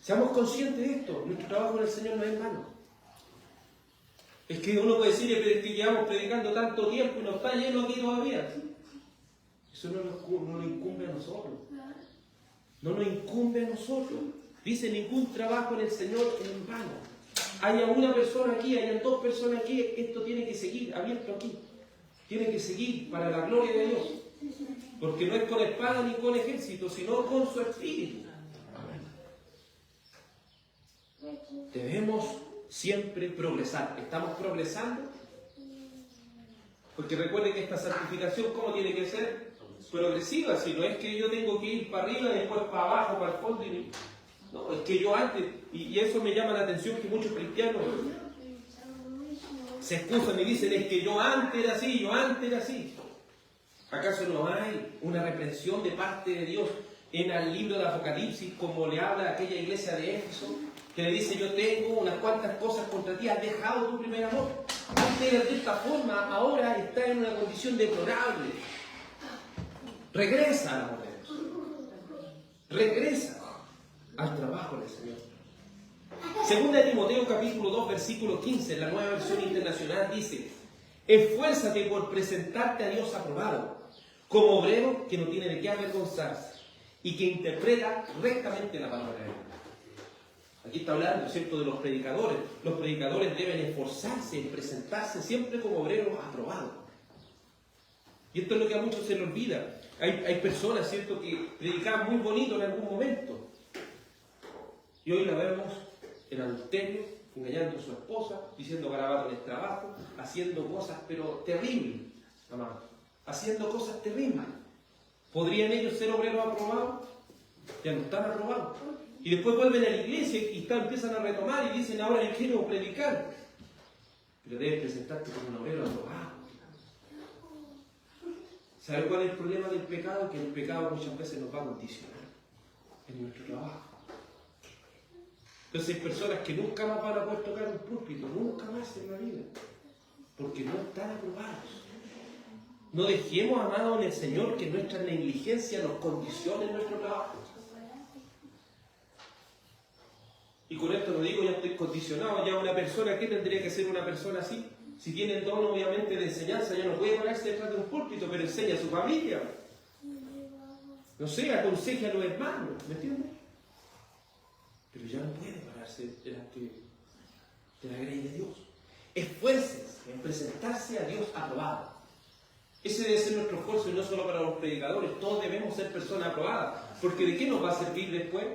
Seamos conscientes de esto, nuestro trabajo en el Señor no es en vano. Es que uno puede decir que llevamos predicando tanto tiempo y no está lleno aquí todavía. Eso no nos incumbe a nosotros. No nos incumbe a nosotros. Dice, ningún trabajo en el Señor es en vano. Haya una persona aquí, haya dos personas aquí, esto tiene que seguir abierto aquí. Tiene que seguir para la gloria de Dios. Porque no es con espada ni con ejército, sino con su espíritu. Debemos siempre progresar. ¿Estamos progresando? Porque recuerden que esta santificación, ¿cómo tiene que ser? Progresiva. Si no es que yo tengo que ir para arriba, después para abajo, para el fondo. No, es que yo antes, y eso me llama la atención que muchos cristianos se excusan y dicen, es que yo antes era así, yo antes era así. ¿Acaso no hay una reprensión de parte de Dios en el libro de Apocalipsis, como le habla a aquella iglesia de Éfeso, que le dice, yo tengo unas cuantas cosas contra ti, has dejado tu primer amor? Antes eras de esta forma, ahora estás en una condición deplorable. Regresa al amor de Dios. Regresa al trabajo del Señor. Segunda de Timoteo capítulo 2, versículo 15, en la Nueva Versión Internacional dice, esfuérzate por presentarte a Dios aprobado, como obrero que no tiene de qué avergonzarse y que interpreta rectamente la palabra de Dios. Aquí está hablando, ¿cierto?, de los predicadores. Los predicadores deben esforzarse en presentarse siempre como obreros aprobados. Y esto es lo que a muchos se les olvida. Hay personas, ¿cierto?, que predicaban muy bonito en algún momento. Y hoy la vemos en adulterio, engañando a su esposa, diciendo garabato en el trabajo, haciendo cosas, pero terribles, amados. Haciendo cosas terribles. ¿Podrían ellos ser obreros aprobados? Ya no están aprobados. Y después vuelven a la iglesia y empiezan a retomar y dicen, ahora yo quiero predicar. Pero debes presentarte como un obrero aprobado. ¿Sabe cuál es el problema del pecado? Que el pecado muchas veces nos va a condicionar en nuestro trabajo. Entonces hay personas que nunca más van a poder tocar un púlpito, nunca más en la vida, porque no están aprobados. No dejemos, amados, en el Señor que nuestra negligencia nos condicione en nuestro trabajo. Y con esto no digo ya estoy condicionado, ya una persona, ¿qué tendría que ser una persona así? Si tiene el don obviamente de enseñanza, ya no puede pararse detrás de un púlpito, pero enseña a su familia. No sé, aconseja a los hermanos, ¿me entiendes? Pero ya no puede pararse delante de la grey de Dios. Esfuércense en presentarse a Dios aprobado. Ese debe ser nuestro esfuerzo y no solo para los predicadores, todos debemos ser personas aprobadas, porque ¿de qué nos va a servir después?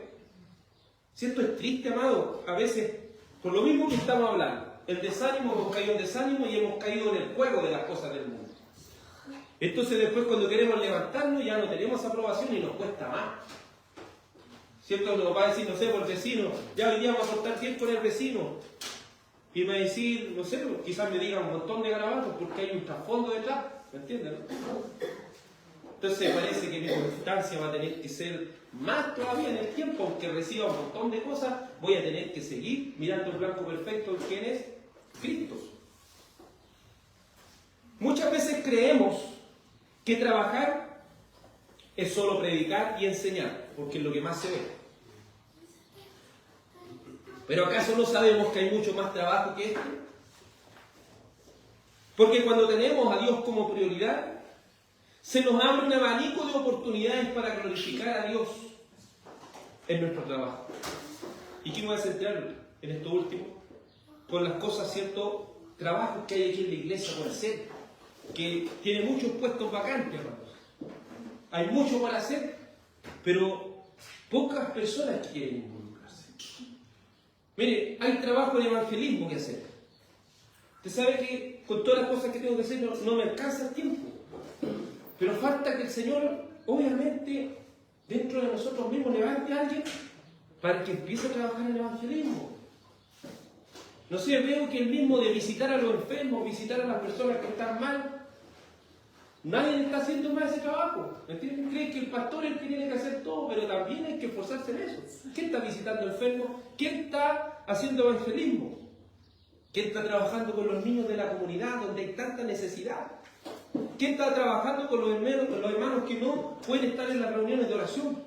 Si esto es triste, amado, a veces, por lo mismo que estamos hablando, el desánimo, hemos caído en desánimo y hemos caído en el juego de las cosas del mundo. Entonces después cuando queremos levantarnos ya no tenemos aprobación y nos cuesta más. ¿Cierto? Nos va a decir, no sé, por el vecino, ya hoy día vamos a cortar tiempo con el vecino. Y me va a decir, no sé, quizás me diga un montón de garabatos porque hay un trasfondo detrás, ¿me entienden? Entonces parece que mi constancia va a tener que ser más todavía en el tiempo, aunque reciba un montón de cosas, voy a tener que seguir mirando el blanco perfecto de quién es Cristo. Muchas veces creemos que trabajar es solo predicar y enseñar, porque es lo que más se ve. Pero ¿acaso no sabemos que hay mucho más trabajo que esto? Porque cuando tenemos a Dios como prioridad, se nos abre un abanico de oportunidades para glorificar a Dios en nuestro trabajo. ¿Y qué me voy a centrar en esto último? Con las cosas, ciertos trabajos que hay aquí en la iglesia por hacer, que tiene muchos puestos vacantes, hermanos. Hay mucho por hacer, pero pocas personas quieren involucrarse. Mire, hay trabajo de evangelismo que hacer. Usted sabe que con todas las cosas que tengo que hacer no me alcanza el tiempo. Pero falta que el Señor, obviamente, dentro de nosotros mismos levante a alguien para que empiece a trabajar en el evangelismo. No sé, veo que el mismo de visitar a los enfermos, visitar a las personas que están mal, nadie está haciendo más ese trabajo. ¿Me entienden? Creen que el pastor es el que tiene que hacer todo, pero también hay que esforzarse en eso. ¿Quién está visitando enfermos? ¿Quién está haciendo evangelismo? ¿Quién está trabajando con los niños de la comunidad donde hay tanta necesidad? ¿Quién está trabajando con los hermanos que no pueden estar en las reuniones de oración?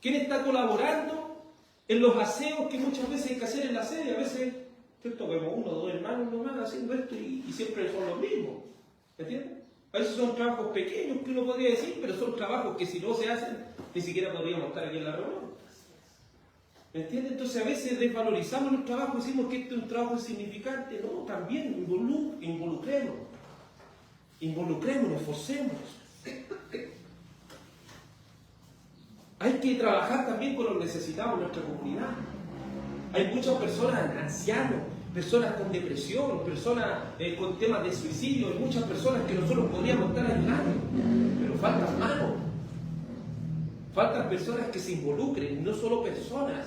¿Quién está colaborando en los aseos que muchas veces hay que hacer en la sede? A veces, ¿cierto? Vemos uno o dos hermanos nomás haciendo esto y siempre son los mismos. ¿Me entiendes? A veces son trabajos pequeños que uno podría decir, pero son trabajos que si no se hacen, ni siquiera podríamos estar aquí en la reunión. ¿Me entiendes? Entonces a veces desvalorizamos los trabajos y decimos que este es un trabajo insignificante. No, también involucremos. Involucrémonos, esforcémonos. Hay que trabajar también con los necesitados en nuestra comunidad. Hay muchas personas, ancianos, personas con depresión, personas con temas de suicidio, hay muchas personas que nosotros podríamos estar ayudando, pero faltan manos. Faltan personas que se involucren, no solo personas,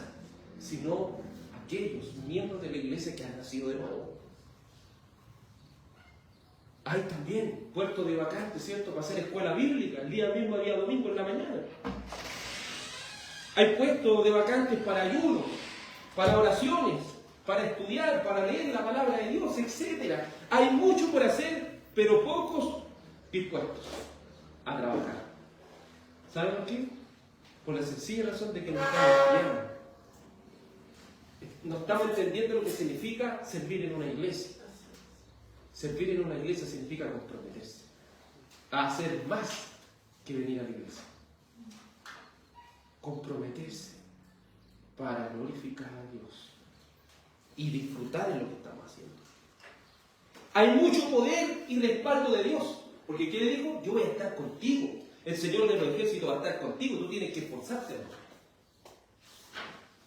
sino aquellos miembros de la iglesia que han nacido de nuevo. Hay también puestos de vacantes, ¿cierto?, para hacer escuela bíblica, el día mismo, día domingo en la mañana. Hay puestos de vacantes para ayuno, para oraciones, para estudiar, para leer la palabra de Dios, etc. Hay mucho por hacer, pero pocos dispuestos a trabajar. ¿Saben por qué? Por la sencilla razón de que no estamos estudiando. No estamos entendiendo lo que significa servir en una iglesia. Servir en una iglesia significa comprometerse a hacer más que venir a la iglesia. Comprometerse para glorificar a Dios y disfrutar en lo que estamos haciendo. Hay mucho poder y respaldo de Dios, porque ¿qué le dijo? Yo voy a estar contigo. El Señor de los ejércitos va a estar contigo, tú tienes que esforzarte.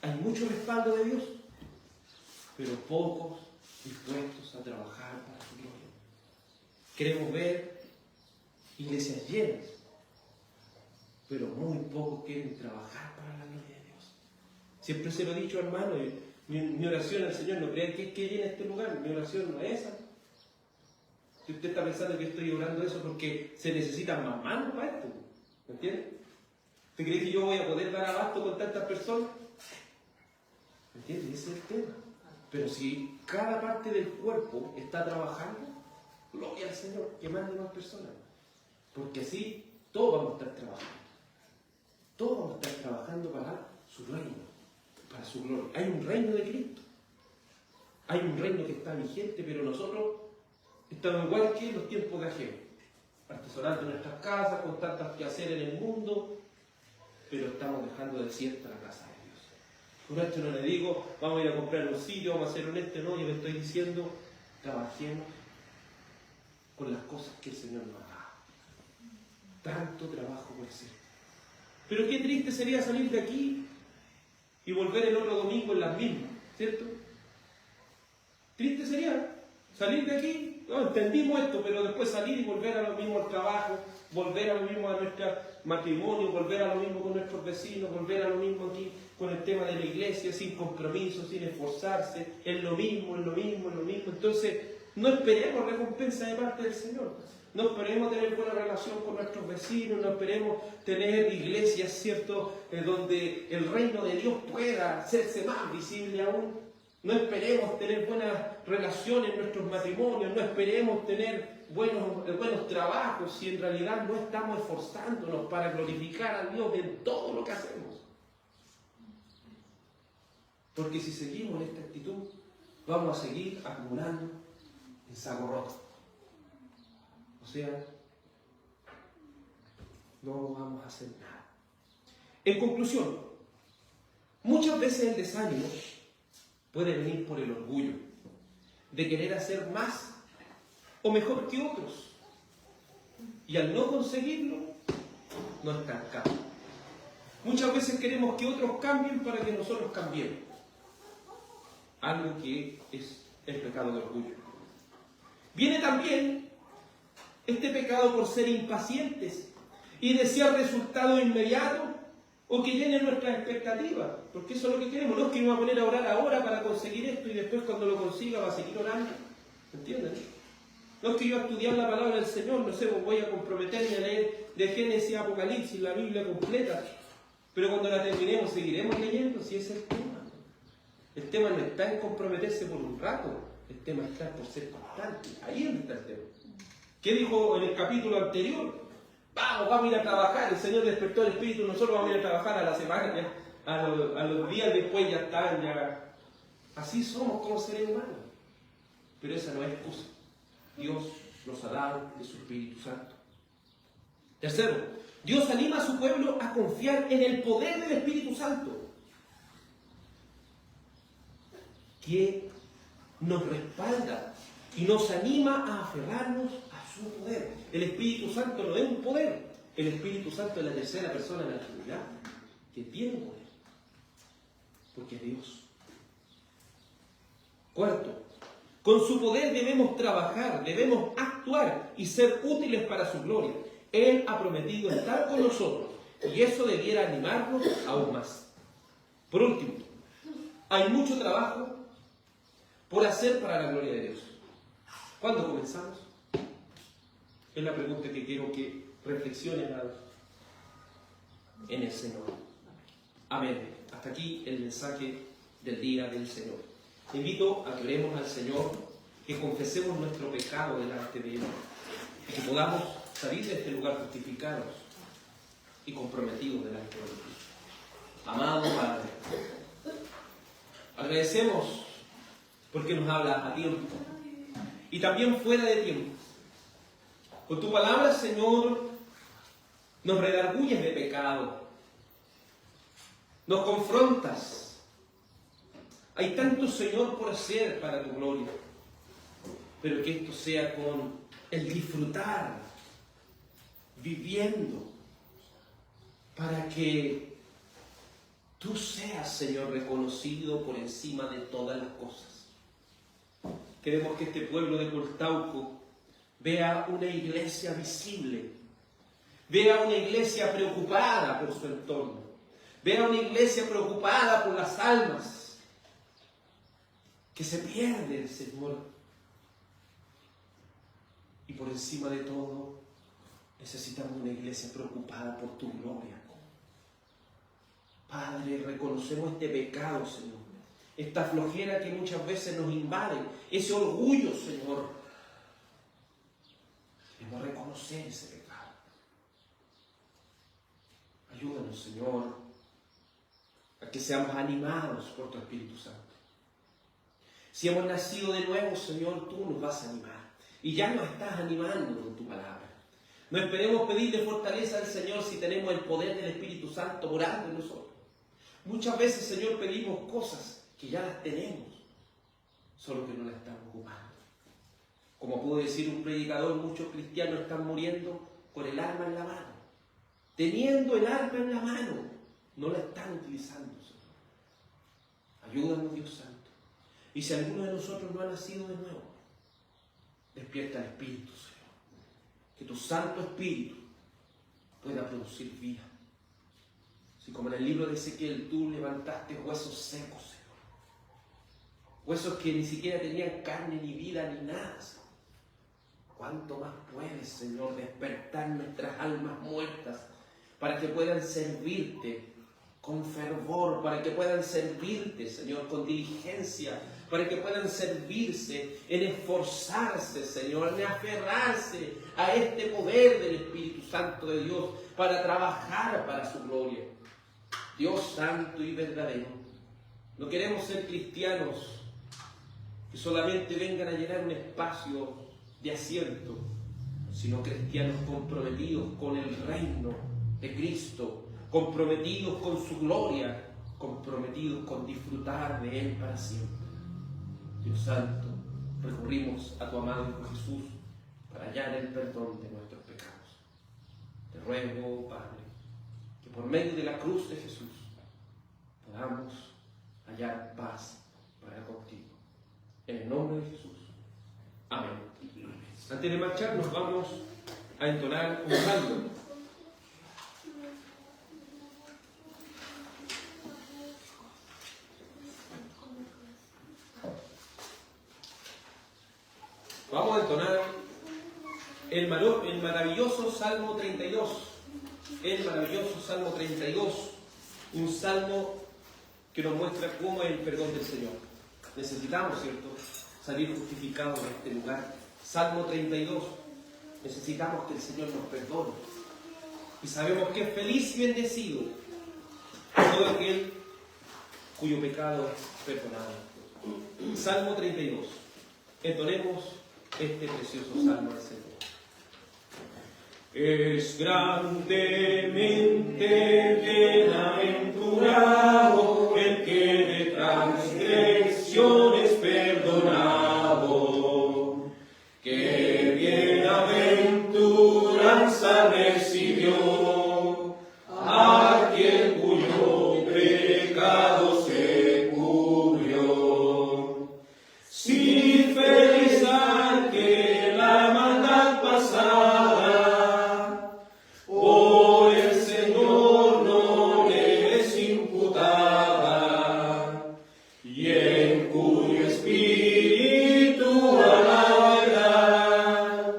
Hay mucho respaldo de Dios, pero pocos dispuestos a trabajar para su gloria. Queremos ver iglesias llenas, pero muy pocos quieren trabajar para la gloria de Dios. Siempre se lo he dicho, hermano, mi oración al Señor, no crean que llena este lugar, mi oración no es esa. Si usted está pensando que estoy orando eso porque se necesitan más manos para esto, ¿me entiende? ¿Usted cree que yo voy a poder dar abasto con tantas personas? ¿Me entiende? Ese es el tema. Pero si cada parte del cuerpo está trabajando, gloria al Señor, que mande más personas. Porque así todos vamos a estar trabajando. Todos vamos a estar trabajando para su reino, para su gloria. Hay un reino de Cristo. Hay un reino que está vigente, pero nosotros estamos igual que en los tiempos de Ageo, artesorando nuestras casas, con tantas que hacer en el mundo, pero estamos dejando desierta la casa de Dios. Con esto no le digo, vamos a ir a comprar un sitio, vamos a hacer un no, yo le estoy diciendo, trabajemos con las cosas que el Señor nos da. Tanto trabajo por hacer. Pero qué triste sería salir de aquí y volver el otro domingo en las mismas, ¿cierto? Triste sería salir de aquí, no, entendimos esto, pero después salir y volver a lo mismo al trabajo, volver a lo mismo a nuestro matrimonio, volver a lo mismo con nuestros vecinos, volver a lo mismo aquí con el tema de la iglesia, sin compromiso, sin esforzarse, es lo mismo, es lo mismo, es lo mismo. Entonces, no esperemos recompensa de parte del Señor. No esperemos tener buena relación con nuestros vecinos, no esperemos tener iglesias, ¿cierto?, donde el reino de Dios pueda hacerse más visible aún. No esperemos tener buenas relaciones en nuestros matrimonios, no esperemos tener buenos trabajos si en realidad no estamos esforzándonos para glorificar a Dios en todo lo que hacemos. Porque si seguimos en esta actitud, vamos a seguir acumulando en saco roto. O sea, no vamos a hacer nada. En conclusión, muchas veces el desánimo puede venir por el orgullo de querer hacer más o mejor que otros. Y al no conseguirlo, nos estancamos. Muchas veces queremos que otros cambien para que nosotros cambiemos. Algo que es el pecado de orgullo. Viene también este pecado por ser impacientes y desear resultados inmediatos o que llenen nuestras expectativas, porque eso es lo que queremos. No es que me voy a poner a orar ahora para conseguir esto y después cuando lo consiga va a seguir orando. ¿Entienden? No es que yo a estudiar la palabra del Señor, no sé, voy a comprometerme a leer de Génesis a Apocalipsis la Biblia completa, pero cuando la terminemos seguiremos leyendo, si ese es el tema. El tema no está en comprometerse por un rato, el tema está por ser constante. Ahí es donde está el tema. ¿Qué dijo en el capítulo anterior? Vamos a ir a trabajar, el Señor despertó el Espíritu, nosotros vamos a ir a trabajar a la semana, ya, a los días después ya están, ya. Así somos como seres humanos. Pero esa no es excusa. Dios nos ha dado de su Espíritu Santo. Tercero, Dios anima a su pueblo a confiar en el poder del Espíritu Santo, que nos respalda y nos anima a aferrarnos a su poder. El Espíritu Santo no es un poder. El Espíritu Santo es la tercera persona de la Trinidad, que tiene poder, porque es Dios. Cuarto, con su poder debemos trabajar, debemos actuar y ser útiles para su gloria. Él ha prometido estar con nosotros y eso debiera animarnos aún más. Por último, hay mucho trabajo por hacer para la gloria de Dios. ¿Cuándo comenzamos? Es la pregunta que quiero que reflexionen en el Señor. Amén. Hasta aquí el mensaje del día del Señor. Te invito a que oremos al Señor, que confesemos nuestro pecado delante de Él y que podamos salir de este lugar justificados y comprometidos delante de Él. Amado Padre, agradecemos porque nos habla a tiempo y también fuera de tiempo. Con tu palabra, Señor, nos redarguyes de pecado, nos confrontas. Hay tanto, Señor, por hacer para tu gloria, pero que esto sea con el disfrutar, viviendo, para que tú seas, Señor, reconocido por encima de todas las cosas. Queremos que este pueblo de Coltauco vea una iglesia visible, vea una iglesia preocupada por su entorno, vea una iglesia preocupada por las almas que se pierden, Señor. Y por encima de todo, necesitamos una iglesia preocupada por tu gloria. Padre, reconocemos este pecado, Señor, esta flojera que muchas veces nos invade, ese orgullo, Señor. Debemos reconocer ese pecado. Ayúdanos, Señor, a que seamos animados por tu Espíritu Santo. Si hemos nacido de nuevo, Señor, tú nos vas a animar. Y ya nos estás animando con tu palabra. No esperemos pedirle fortaleza al Señor si tenemos el poder del Espíritu Santo morando en nosotros. Muchas veces, Señor, pedimos cosas que ya las tenemos, solo que no las estamos ocupando. Como pudo decir un predicador, muchos cristianos están muriendo con el arma en la mano. Teniendo el arma en la mano, no la están utilizando, Señor. Ayúdanos, Dios Santo. Y si alguno de nosotros no ha nacido de nuevo, despierta el Espíritu, Señor. Que tu Santo Espíritu pueda producir vida. Si como en el libro de Ezequiel tú levantaste huesos secos, Señor. Huesos que ni siquiera tenían carne, ni vida, ni nada, Señor. ¿Cuánto más puedes, Señor, despertar nuestras almas muertas para que puedan servirte con fervor, para que puedan servirte, Señor, con diligencia, para que puedan servirse en esforzarse, Señor, en aferrarse a este poder del Espíritu Santo de Dios para trabajar para su gloria? Dios santo y verdadero, no queremos ser cristianos que solamente vengan a llenar un espacio de asiento, sino cristianos comprometidos con el reino de Cristo, comprometidos con su gloria, comprometidos con disfrutar de Él para siempre. Dios santo, recurrimos a tu amado Hijo Jesús para hallar el perdón de nuestros pecados. Te ruego, Padre, que por medio de la cruz de Jesús podamos hallar paz para contigo. En el nombre de Jesús. Amén. Antes de marchar nos vamos a entonar un salmo. Vamos a entonar el maravilloso Salmo 32. El maravilloso Salmo 32. Un salmo que nos muestra cómo es el perdón del Señor. Necesitamos, ¿cierto?, salir justificados de este lugar. Salmo 32. Necesitamos que el Señor nos perdone. Y sabemos que es feliz y bendecido todo aquel cuyo pecado es perdonado. Salmo 32. Entonemos este precioso salmo del Señor. Es grandemente bienaventurado el que de transgresiones perdonado, que bienaventuranza recibió aquel cuyo pecado se cubrió. Si feliz al que la maldad pasada por el Señor no le es imputada, y en cuyo espíritu a la verdad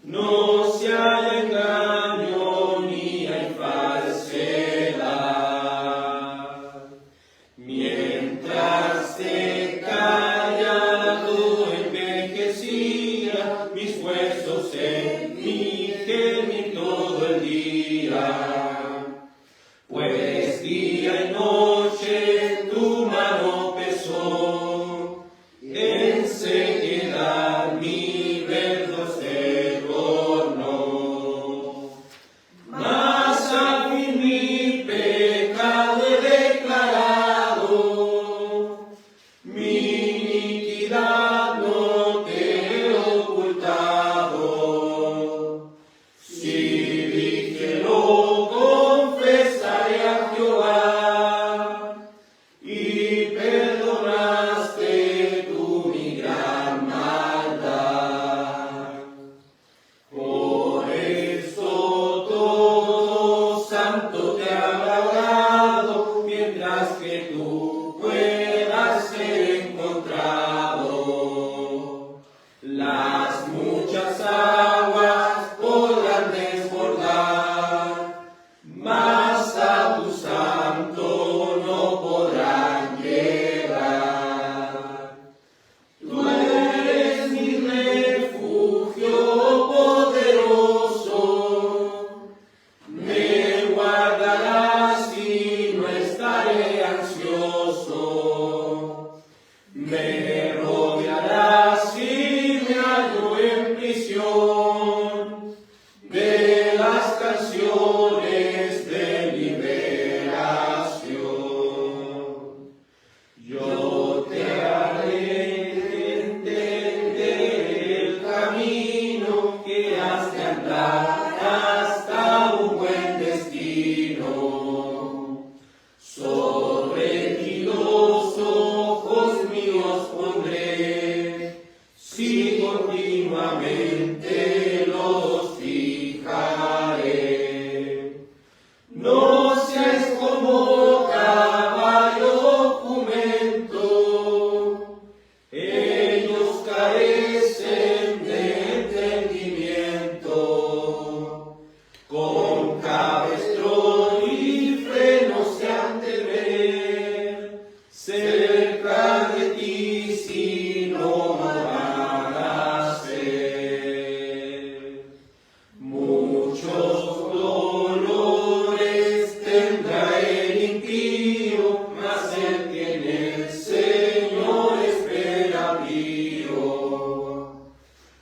no se halla engaño ni hay falsedad. Mientras te callaba tú envejecía, mis huesos en mi gemir todo el día, pues día y noche tu mano pesó, en sequedad mi verdo se tornó. Mas al fin mi pecado he declarado, mi iniquidad no te he ocultado. Si dije lo en plata hasta un buen destino. Sobre ti los ojos míos pondré, si continuamente los fijaré. No seas como caballo jumento, ellos carecen de entendimiento. Con cabestro y freno se han de ver, cerca de ti si no van a ser. Muchos dolores tendrá el impío, mas el que en el Señor espera vivo.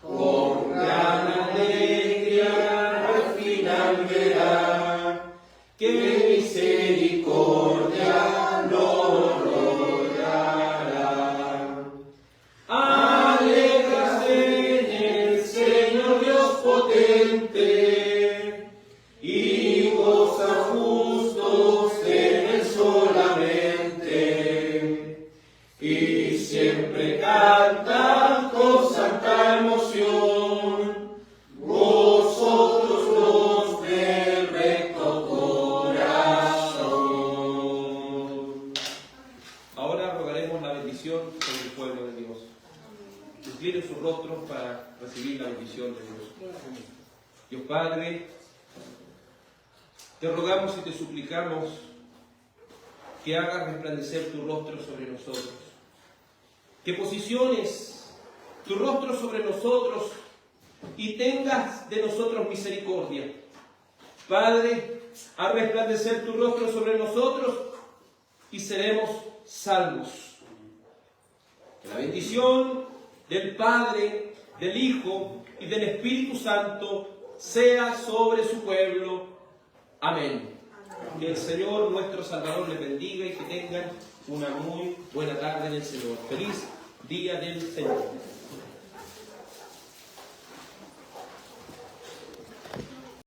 Con gran alegría al final verá que misericordia lo rodeará. Alégrase en el Señor Dios potente, y goza justos en él solamente, y siempre cantan con santa emoción, vosotros los del recto corazón. Ahora rogaremos la bendición sobre el pueblo de Dios. Inclinen sus rostros para recibir la bendición de Dios. Dios Padre, te rogamos y te suplicamos que hagas resplandecer tu rostro sobre nosotros, que posiciones tu rostro sobre nosotros y tengas de nosotros misericordia. Padre, haz resplandecer tu rostro sobre nosotros y seremos salvos. Que la bendición del Padre, del Hijo y del Espíritu Santo sea sobre su pueblo. Amén. Que el Señor nuestro Salvador les bendiga y que tengan una muy buena tarde en el Señor. Feliz día del Señor.